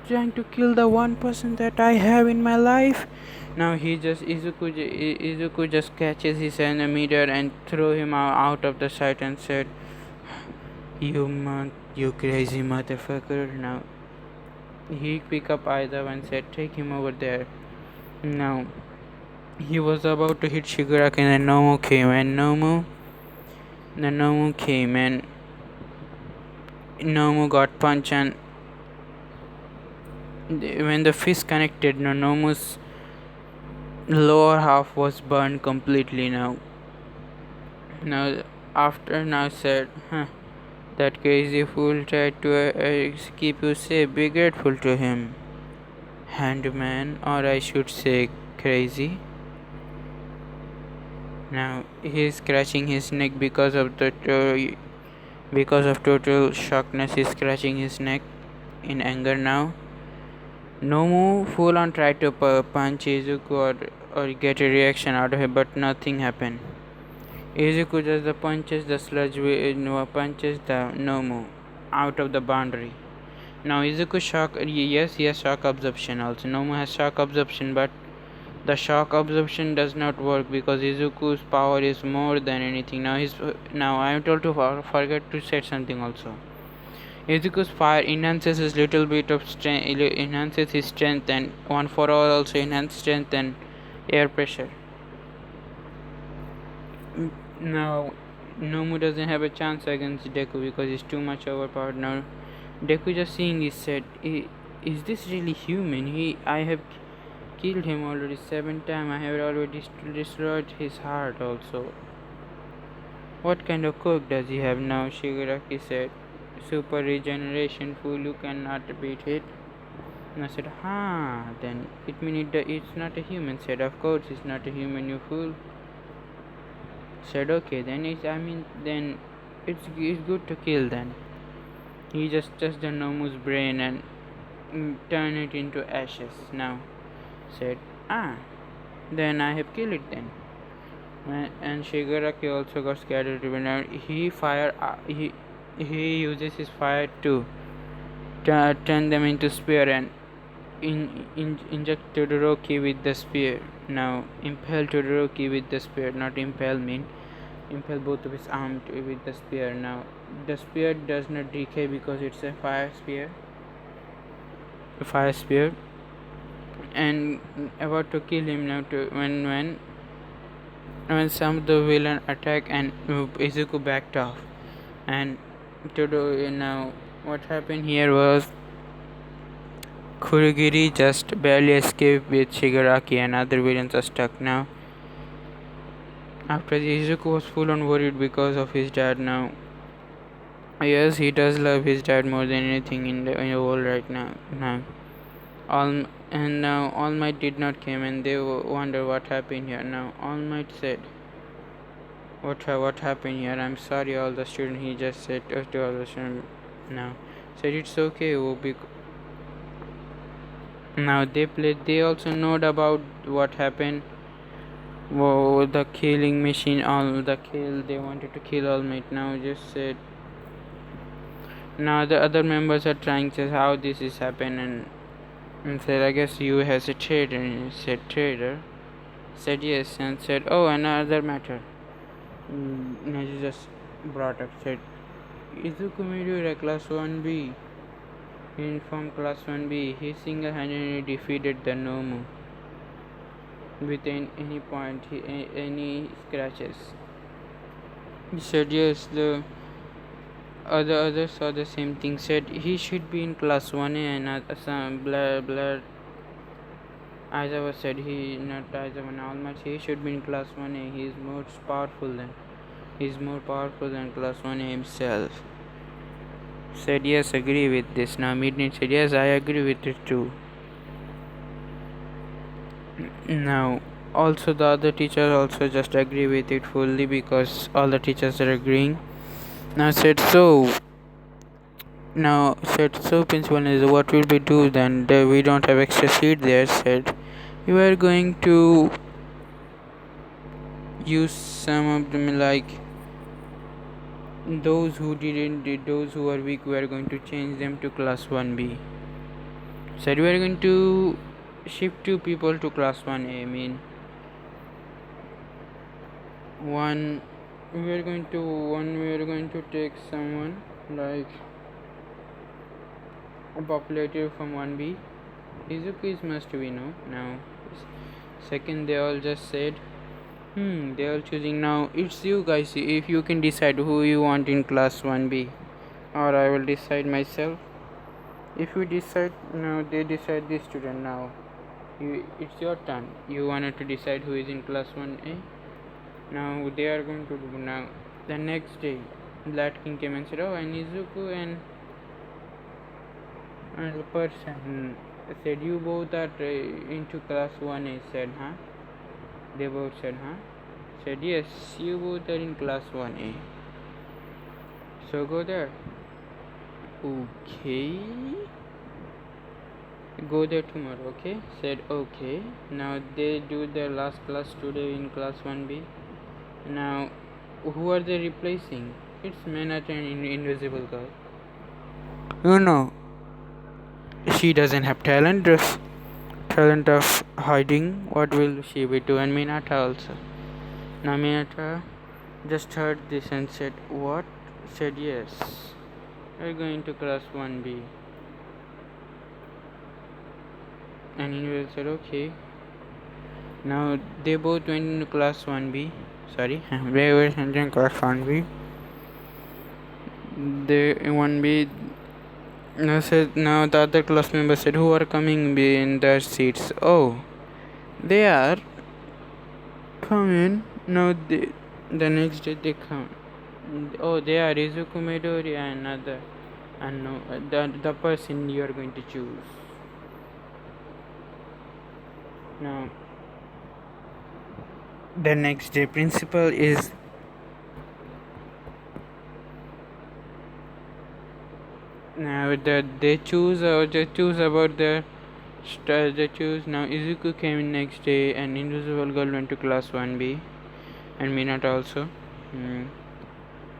trying to kill the one person that I have in my life. Now Izuku just catches his enemy there and throw him out of the sight and said, you crazy motherfucker. Now He picked up Aizawa and said, "Take him over there." Now, he was about to hit Shigaraki and Nomu came and Nomu got punched, and when the fist connected, Nomu's lower half was burned completely. Now after now said, huh, that crazy fool tried to keep you safe. Be grateful to him, handman, or I should say, crazy. Now he is scratching his neck because of total shockness. He's scratching his neck in anger now. Nomu full on tried to punch Izuku or get a reaction out of it, but nothing happened. Izuku just punches the punches the Nomu out of the boundary. Now Izuku yes, he has shock absorption also. Nomu has shock absorption, but the shock absorption does not work because Izuku's power is more than anything. Now I am told to forget to say something also. Izuku's fire enhances his little bit of strength, enhances his strength, and one for all also enhances strength and air pressure. Now Nomu doesn't have a chance against Deku because he's too much overpowered. Now Deku just seeing this said, "Is this really human? I have killed him already 7 times. I have already destroyed his heart also. What kind of cook does he have now?" Shigaraki said, "Super regeneration, fool, you cannot beat it." And I said, then it means it's not a human. Said, "Of course it's not a human, you fool." Said, "Okay, then then it's good to kill then." He just touched the Nomu's brain and turned it into ashes. Now said, then I have killed it then. And Shigaraki also got scared. He uses his fire to turn them into spear and inject Todoroki with the spear. Now impale Todoroki with the spear, not impale impale both of his arms with the spear. Now the spear does not decay because it's a fire spear, and about to kill him now. When some of the villain attack and Izuku backed off, and now what happened here was Kurogiri just barely escaped with Shigaraki, and other villains are stuck now. After Izuku was full on worried because of his dad now. Yes, he does love his dad more than anything in the world right now. Now All Might did not come, and they wonder what happened here. Now All Might said, what happened here? I'm sorry, all the students. He just said to all the students. Now said it's okay. Now they also know about what happened. Whoa, the killing machine, they wanted to kill All Might. Now just said. Now the other members are trying to how this is happened, and said, I guess you hesitated. And said, trader. Said yes, and said, oh, another matter. Neji just brought up, said, Izuku made you a class 1B. He informed class 1B. He single-handedly defeated the Nomu with any point, any scratches. He said yes. The others saw the same thing. Said he should be in class 1A, and some blood. Aizawa said not Aizawa, All Might. He should be in class 1A. He is more powerful than class 1A himself. Said yes, agree with this. Now Midnight said yes, I agree with it too. Now also the other teachers also just agree with it fully because all the teachers are agreeing. Now said so principal is what will we do then? We don't have extra seat there. Said we are going to use some of them, like those who are weak, we are going to change them to class 1B. Said we are going to shift 2 people to class 1A. We are going to take someone like populated from 1B. Izuku is must be no. Now, second they all just said, they are choosing now. It's you guys. If you can decide who you want in class 1B, or I will decide myself. If you decide now, they decide this student now. It's your turn. You wanted to decide who is in class 1A. Now they are going to do now. The next day, Black King came and said, "Oh, and Izuku and the person said you both are into class 1A." Said, "Huh?" They both said, "Huh?" Said, "Yes, you both are in class 1A. So go there." Okay. Go there tomorrow, okay? Said okay. Now they do their last class today in class 1B. Now who are they replacing? It's Minato and Invisible Girl. You know, she doesn't have talent of hiding. What will she be doing? Minato also. Now Minato just heard this and said, "What?" Said yes. We're going to class 1B. And Invisible said okay. Now they both went into class 1B. Sorry, they were entering class 1B. They 1B. Now the other class member said, "Who are coming in their seats?" Oh, they are coming. Now the next day they come. Oh, they are Izuku Midori and another. And no, the person you are going to choose. Now the next day principal is now they choose about their they choose. Now Izuku came in next day and Invisible Girl went to class 1B and Minato also.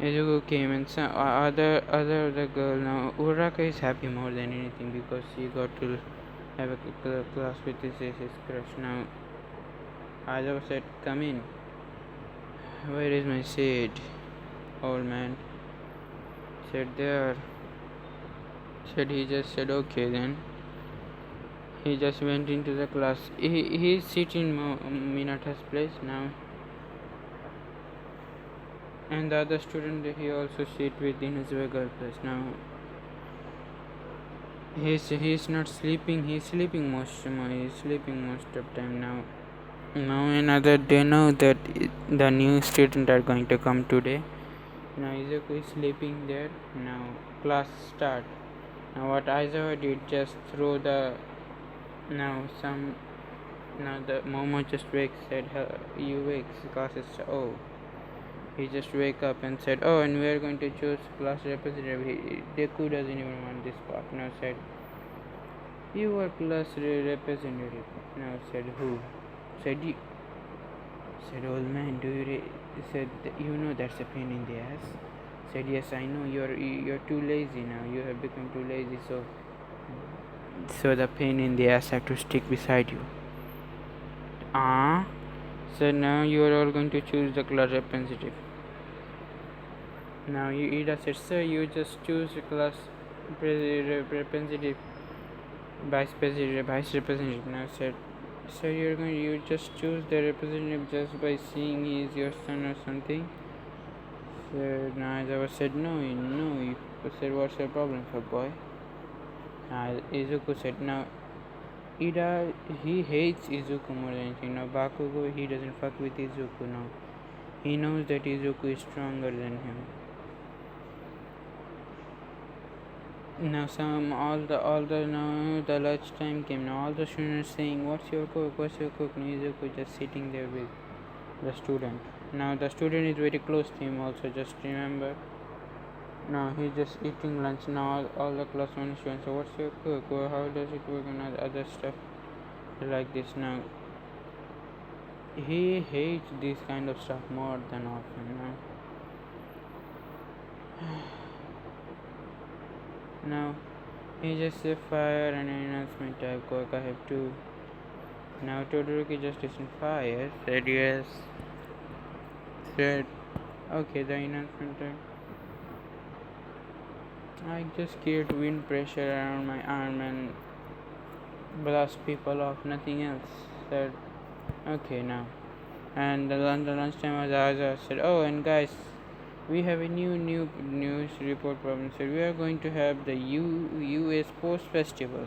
Izuku came and some other the girl. Now Uraka is happy more than anything because she got to have a class with his crush. Now Aizawa said, "Come in." "Where is my shade?" Old man said, "There." Said he just said okay then. He just went into the class. He's sitting Minato's place now. And the other student he also sit within his regular place. Now he's not sleeping. He's sleeping most of time now. Now another they know that the new student are going to come today. Now Izuku is sleeping there. Now class start. Now what Aizawa did just throw the now the Momo just wakes said you wakes class is oh. He just wake up and said, "Oh, and we are going to choose class representative." Deku doesn't even want this part. Now said, "You are class representative." Now said, "Who?" Said, "You." Said, "Old man, do you said, "You know that's a pain in the ass." Said, "Yes, I know. You're too lazy now. You have become too lazy, so the pain in the ass have to stick beside you." So now you are all going to choose the class representative. Now Ida said, "Sir, you just choose a class representative, vice representative." Now said, "Sir, you just choose the representative just by seeing he is your son or something." So now Aizawa said, "No. You said, what's your problem, for boy?" Izuku said, "Now Ida, he hates Izuku more than anything. Now Bakugo, he doesn't fuck with Izuku now. He knows that Izuku is stronger than him." Now now the lunch time came. Now all the students saying, "What's your cook? What's your cook?" Now Izuku just sitting there with the student. Now the student is very close to him also. Just remember. Now he's just eating lunch. Now all the class 1 students say, "What's your cook? How does it work?" And other stuff like this. Now he hates this kind of stuff more than often. Now he just said fire and an announcement type work. I have two. Now Todoroki just listened fire. Said yes. Said okay. The announcement type. I just create wind pressure around my arm and blast people off, nothing else. Said, okay now. And the lunchtime I said, oh, and guys, we have a new news report problem. Said, we are going to have the US Post Festival.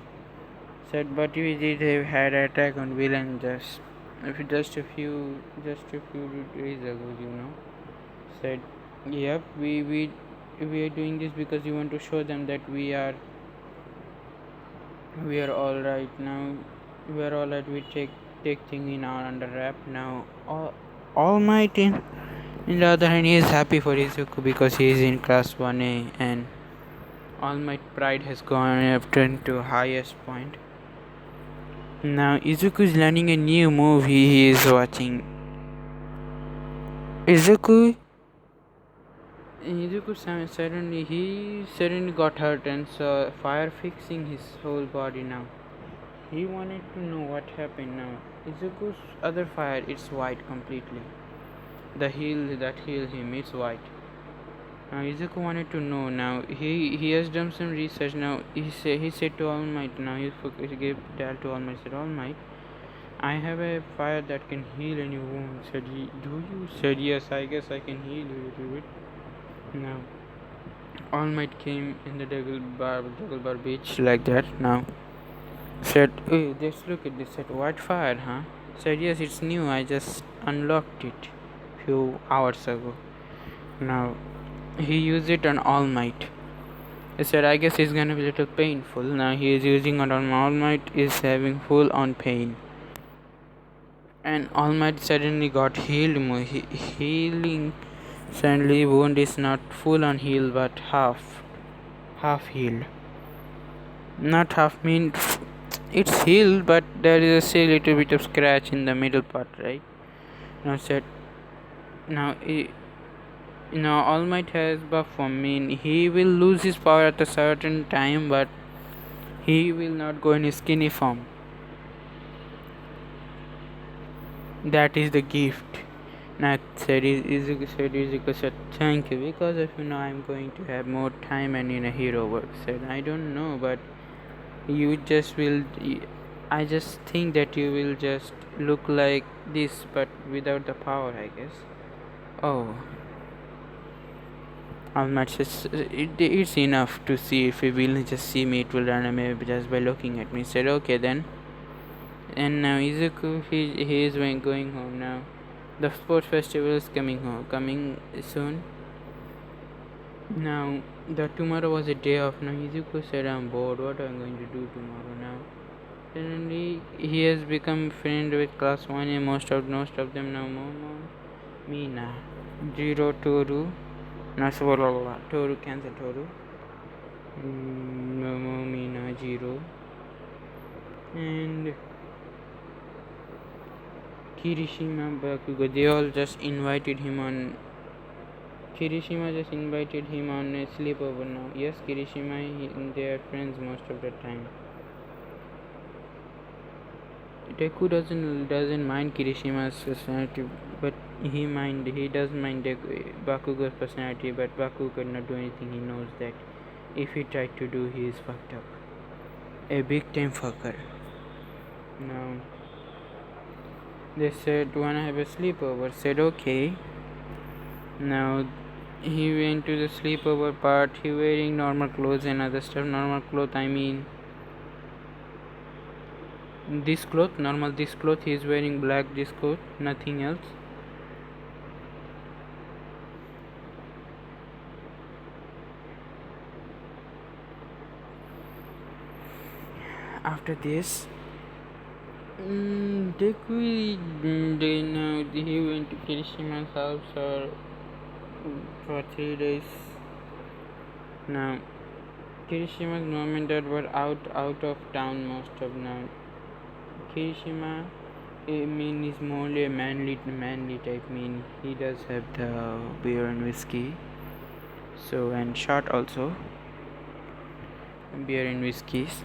Said, but we did have had attack on villain just a few days ago, Said, yep, we are doing this because we want to show them that we are all right now. We are all right. We take thing in our under wrap now. All Might in the other hand, he is happy for Izuku because he is in class 1A and All Might pride has gone up to highest point. Now Izuku is learning a new move. He is watching. Izuku Izuku suddenly got hurt and saw fire fixing his whole body now. He wanted to know what happened now. Izuku's other fire is white completely. The heal that healed him is white. Now Izuku wanted to know now. He has done some research now. He said to All Might now. He gave tell to All Might. Said, All Might, I have a fire that can heal any wound. Said he, do you? Said, yes, I guess I can heal you a little bit. Now All Might came in the Daggle Bar beach like that. Now said, hey, let's look at this. Said, what fire, huh? Said, yes, it's new. I just unlocked it few hours ago. Now he used it on All Might. He said, I guess it's gonna be a little painful. Now he is using it on All Might is having full on pain. And All Might suddenly got healed. Healing suddenly wound is not full on heal but half healed. Not half mean it's healed, but there is a still little bit of scratch in the middle part, right? Now said now All Might has buff form. Mean he will lose his power at a certain time, but he will not go in his skinny form. That is the gift. Izuku said, thank you, because if I'm going to have more time and in a hero work. Said, I don't know, but you just will. I just think that you will just look like this, but without the power, I guess. Oh. How much it's enough to see. If he will just see me, it will run away just by looking at me. Said, okay then. And now Izuku, he is going home now. The sports festival is coming soon. Now the tomorrow was a day off. Now Izuku said, I'm bored. What am I going to do tomorrow now? Suddenly he has become friend with class 1 and most of them now. Momo, Mina, Jiro, Toru. Toru, cancel Toru. Momo, Mina, Jiro, and Kirishima, Bakugo. They all just invited him on. Kirishima just invited him on a sleepover now. Yes, Kirishima, they are friends most of the time. Deku doesn't mind Kirishima's personality, but he does mind Bakugo's personality, but Bakugo could not do anything. He knows that if he tried to do, he is fucked up. A big time fucker. Now they said, wanna have a sleepover? Said okay. Now he went to the sleepover part. He wearing normal clothes and other stuff. Normal clothes, I mean this cloth, normal this cloth. He is wearing black this coat, nothing else. After this, Deku, he went to Kirishima's house for 3 days. Now Kirishima's mom and dad were out of town most of now. Kirishima, is more a manly type. He does have the beer and whiskey. So and shot also. Beer and whiskeys.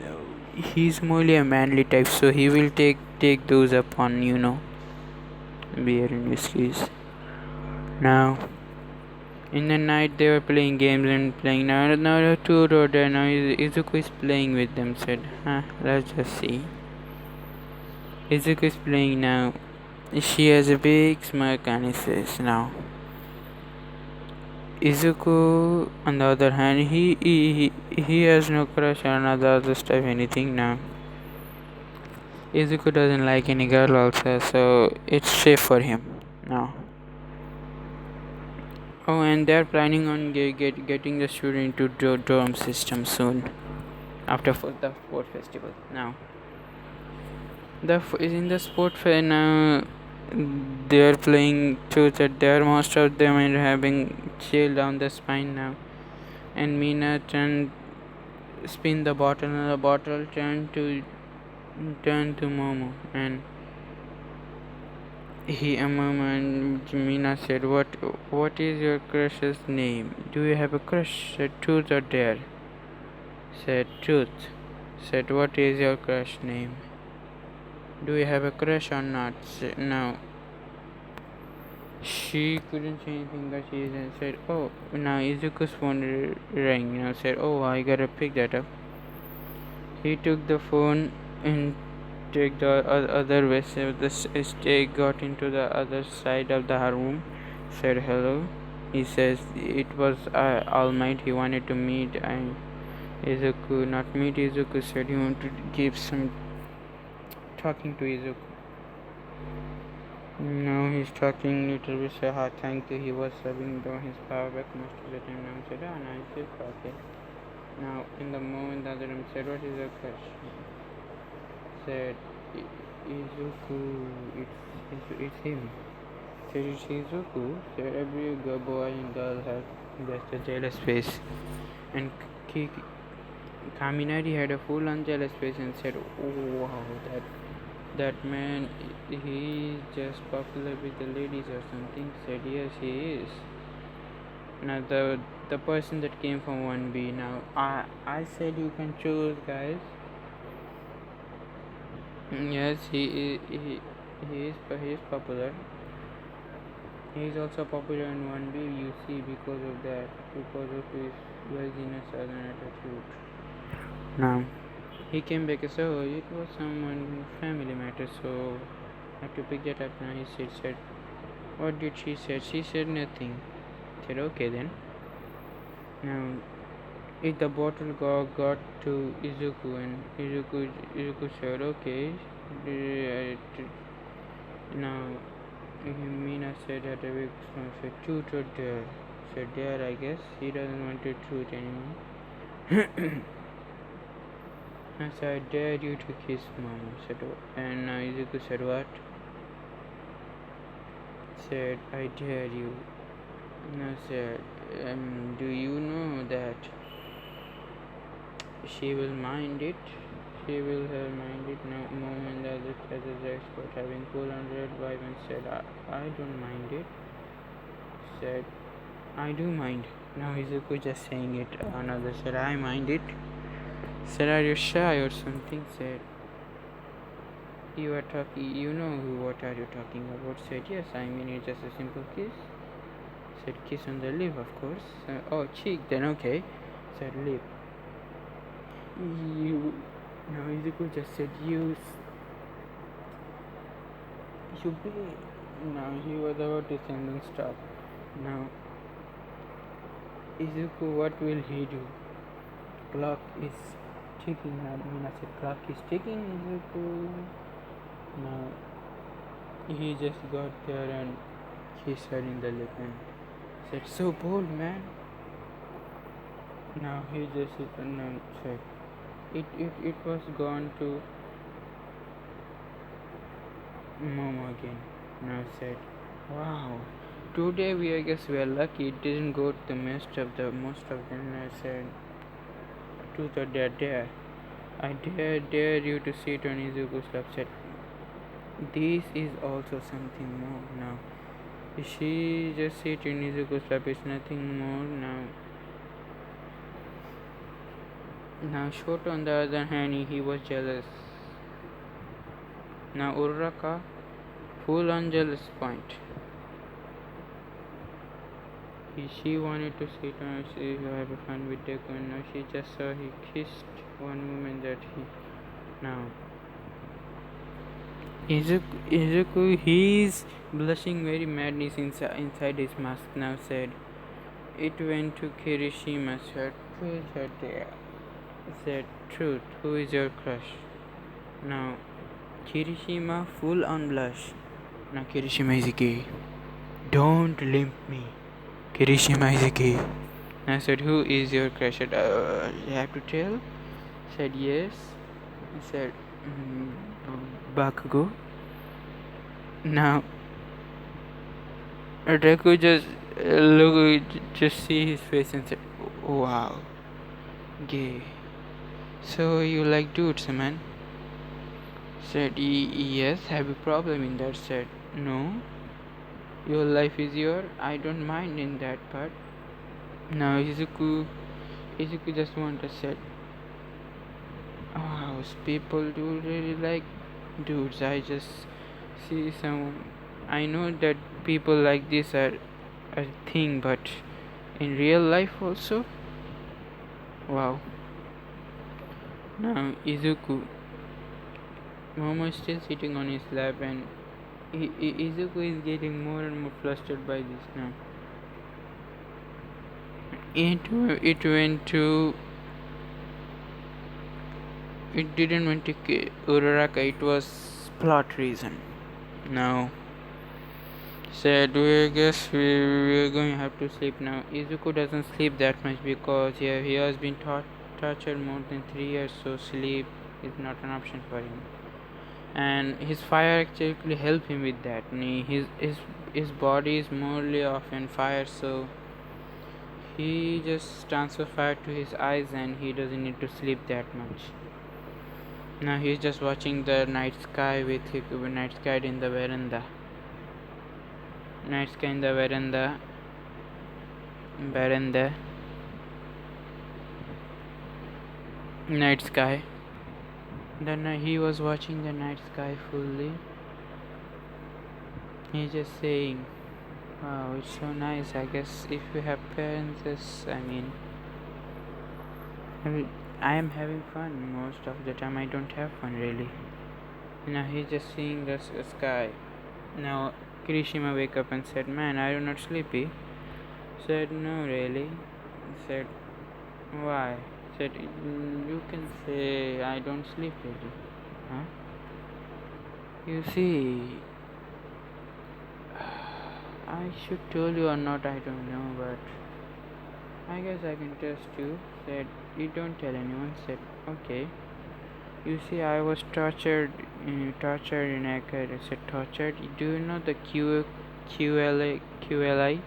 No, he's more a manly type, so he will take those upon beer and whiskeys. Now In the night they were playing games and playing. Now two or there. Now Izuku is playing with them. Said, let's just see. Izuku is playing now. She has a big smirk and he says now. Izuku, on the other hand, he has no crush on other stuff, anything now. Izuku doesn't like any girl also, so it's safe for him now. Oh, and they're planning on getting the student into dorm system soon after the sport festival. Now, in the sport fair now. They're playing truth or dare. Most of them are having chill down the spine now. And Mina spin the bottle, and the bottle turned to Momo. And Momo and Mina said, "What is your crush's name? Do you have a crush?" Said Truth or Dare. Said Truth. Said, "What is your crush name? Do you have a crush or not?" Now she couldn't say anything, but she said, "Oh, now Izuku's phone rang." Now said, "Oh, I gotta pick that up." He took the phone and took the other way. So got into the other side of the room. Said hello. He says it was All Might. He wanted to meet Izuku, not meet Izuku. Said he wanted to give some talking to Izuku. Now he's talking little bit. Say, thank you. He was serving his power back most of the time. Now said, nice, okay. Now in the moment the other room said, "What is your question?" Said, "Izuku, it's him." Said, "It's Izuku." Said, "Every boy and girl has just a jealous face." And Kaminari had a full on jealous face and said, "Oh wow, that man, he's just popular with the ladies or something." Said, "Yes, he is." Now the person that came from 1B. Now I said you can choose, guys. Yes, he is popular. He is also popular in 1B. You see, because of his laziness and attitude. Now he came back. So it was someone family matter. So I have to pick that up. Now he said, "What did she say?" She said nothing. I said, "Okay then." Now if the bottle got to Izuku, and Izuku said, "Okay." Now Mina said that a big smile. Said, "Truth or dare?" Said, "Dare, I guess." He doesn't want to truth anymore. I said, "I dare you to kiss Mom." Said, and Izuku said, "What?" Said, "I dare you." Now said, "Do you know that she will mind it? She will have minded." No moment as the expert having cool on red vibe and said, I don't mind it." Said, "I do mind." Now Izuku just saying it. Another said, "I mind it." Said, "Are you shy or something?" Said, "You are talking, you know what are you talking about?" Said, "Yes, I mean it's just a simple kiss." Said, "Kiss on the lip, of course." "Oh, cheek, then okay." Said, "Lip." Now Izuku just said, you be." Now he was about to send and stop. Now Izuku, what will he do? Clock is ticking. I said, "Clock is ticking, Izuku." Now he just got there and kissed her in the lip and said, "So bold, man." Now he just said, it was gone to Momo again. Now said, "Wow, today I guess we are lucky. It didn't go to the most of them." I said, "Truth or dare? I dare you to sit on Izuku's lap." Said, "This is also something more." Now she just sit in Izuku's lap. It's nothing more now. Now Shoto, on the other hand, he was jealous. Now Uraraka, full on jealous point. she wanted to sit on she have fun with Deku, and now she just saw he kissed one woman that he now Izuku, he's blushing very madness inside his mask now said. It went to Kirishima, said, truth, who is your crush? Now, Kirishima full on blush. Now, Kirishima is gay. Don't limp me. Kirishima is gay. I said, who is your crush? Said, you have to tell? Said, yes. I said, Bakugo. Now, Deku just see his face and said, wow, gay. So you like dudes, man? Said, yes. Have a problem in that? Said, no. Your life is your. I don't mind in that part. Now Izuku just wanted said, wow, people do really like dudes. I just see some. I know that people like this are a thing, but in real life also. Wow. Now Izuku, Momo is still sitting on his lap, and Izuku is getting more and more flustered by this now. It went to. It didn't went to Uraraka. It was plot reason. Now said we guess we're going to have to sleep now. Izuku doesn't sleep that much because he has been tortured more than 3 years, so sleep is not an option for him. And his fire actually helped him with that. His body is morely off in fire, so he just transfers fire to his eyes and he doesn't need to sleep that much. Now he's just watching the night sky with night sky in the veranda. Night sky in the veranda. Night sky. Then he was watching the night sky fully. He's just saying, wow, it's so nice. I guess if you have parents, I am having fun most of the time. I don't have fun really. Now he's just seeing the sky. Now Kirishima wake up and said, man, are you not sleepy? Said, no really. Said, why? Said, you can say I don't sleep really. Huh? You see, I should tell you or not, I don't know, but I guess I can trust you. Said, you don't tell anyone. Said, okay. You see, I was tortured in academy. Said, tortured? Do you know the QLI?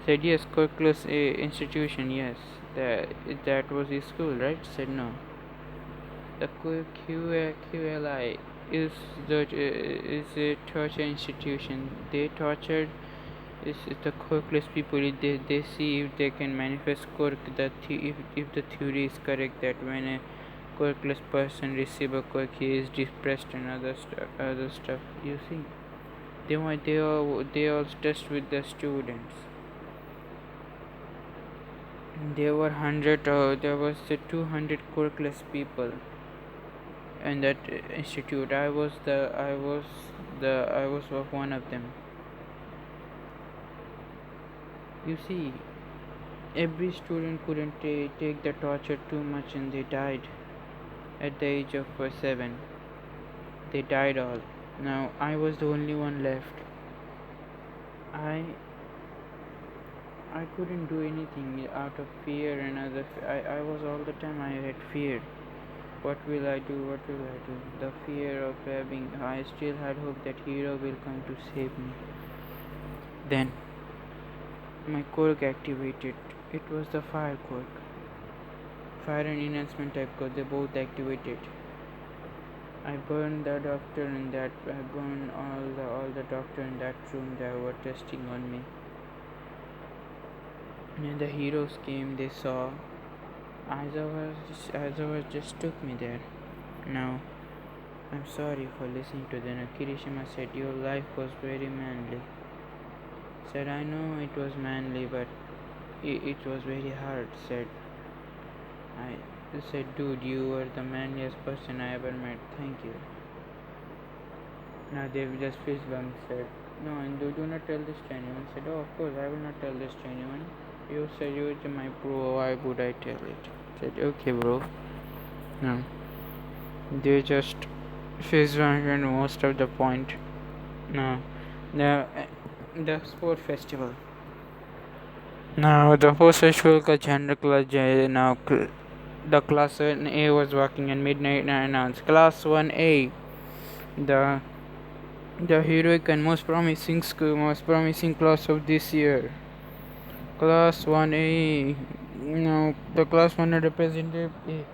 Said, yes, Quirkless institution, yes. That was his school, right? Said, no. The QLI is a torture institution. They tortured the quirkless people. They see if they can manifest quirk. If the theory is correct that when a quirkless person receive a quirk, he is depressed and other stuff. You see, they all test with the students. There were 200 quirkless people in that institute. I was of one of them. You see, every student couldn't take the torture too much, and they died at the age of 7. They died all. Now I was the only one left. I couldn't do anything out of fear and I was all the time I had fear. What will I do? The fear of having. I still had hope that hero will come to save me. Then my quirk activated. It was the fire quirk. Fire and enhancement type quirk. They both activated. I burned the doctor in that. I burned all the doctor in that room that were testing on me. And the heroes came. They saw. Aizawa just took me there. Now, I'm sorry for listening to them. Kirishima said, your life was very manly. Said, I know it was manly, but it was very hard. I said, dude, you were the manliest person I ever met. Thank you. Now they just fist bumped. Said, no, and do not tell this to anyone. Said, oh, of course, I will not tell this to anyone. You said you were my bro. Why would I tell it? Said, okay, bro. No, they just fist bumped and most of the point. No, the sport festival. Now the post festival का झंडा class now the class 1A was walking at midnight and announced class 1A, the heroic and most promising school, most promising class of this year. Class 1A. Now the class 1 representative A.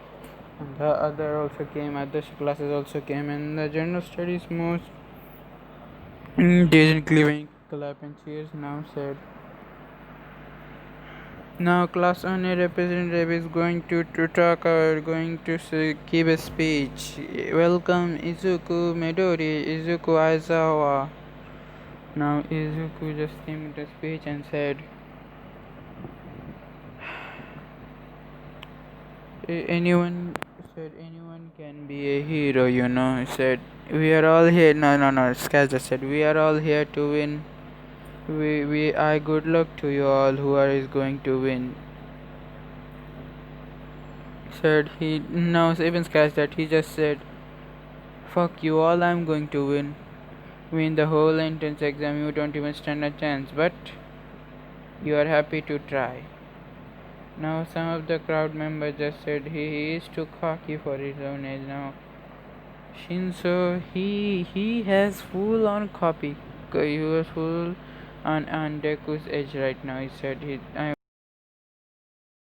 And the other also came, other classes also came, and the general studies most decent cleaving clap and cheers now said. Now class 1A representative is going to talk or going to give a speech. Welcome Izuku Midori, Izuku Aizawa. Now Izuku just came to speech and said, anyone can be a hero, you know. He said, we are all here. No, Skaz just said, we are all here to win. I good luck to you all who is going to win. Said he. Now even Skaz that he just said, fuck you all, I'm going to win the whole entrance exam. You don't even stand a chance, but you are happy to try. Now some of the crowd members just said he is too cocky for his own age. Now Shinso, he has full on copy. He was full on Deku's edge right now. He said I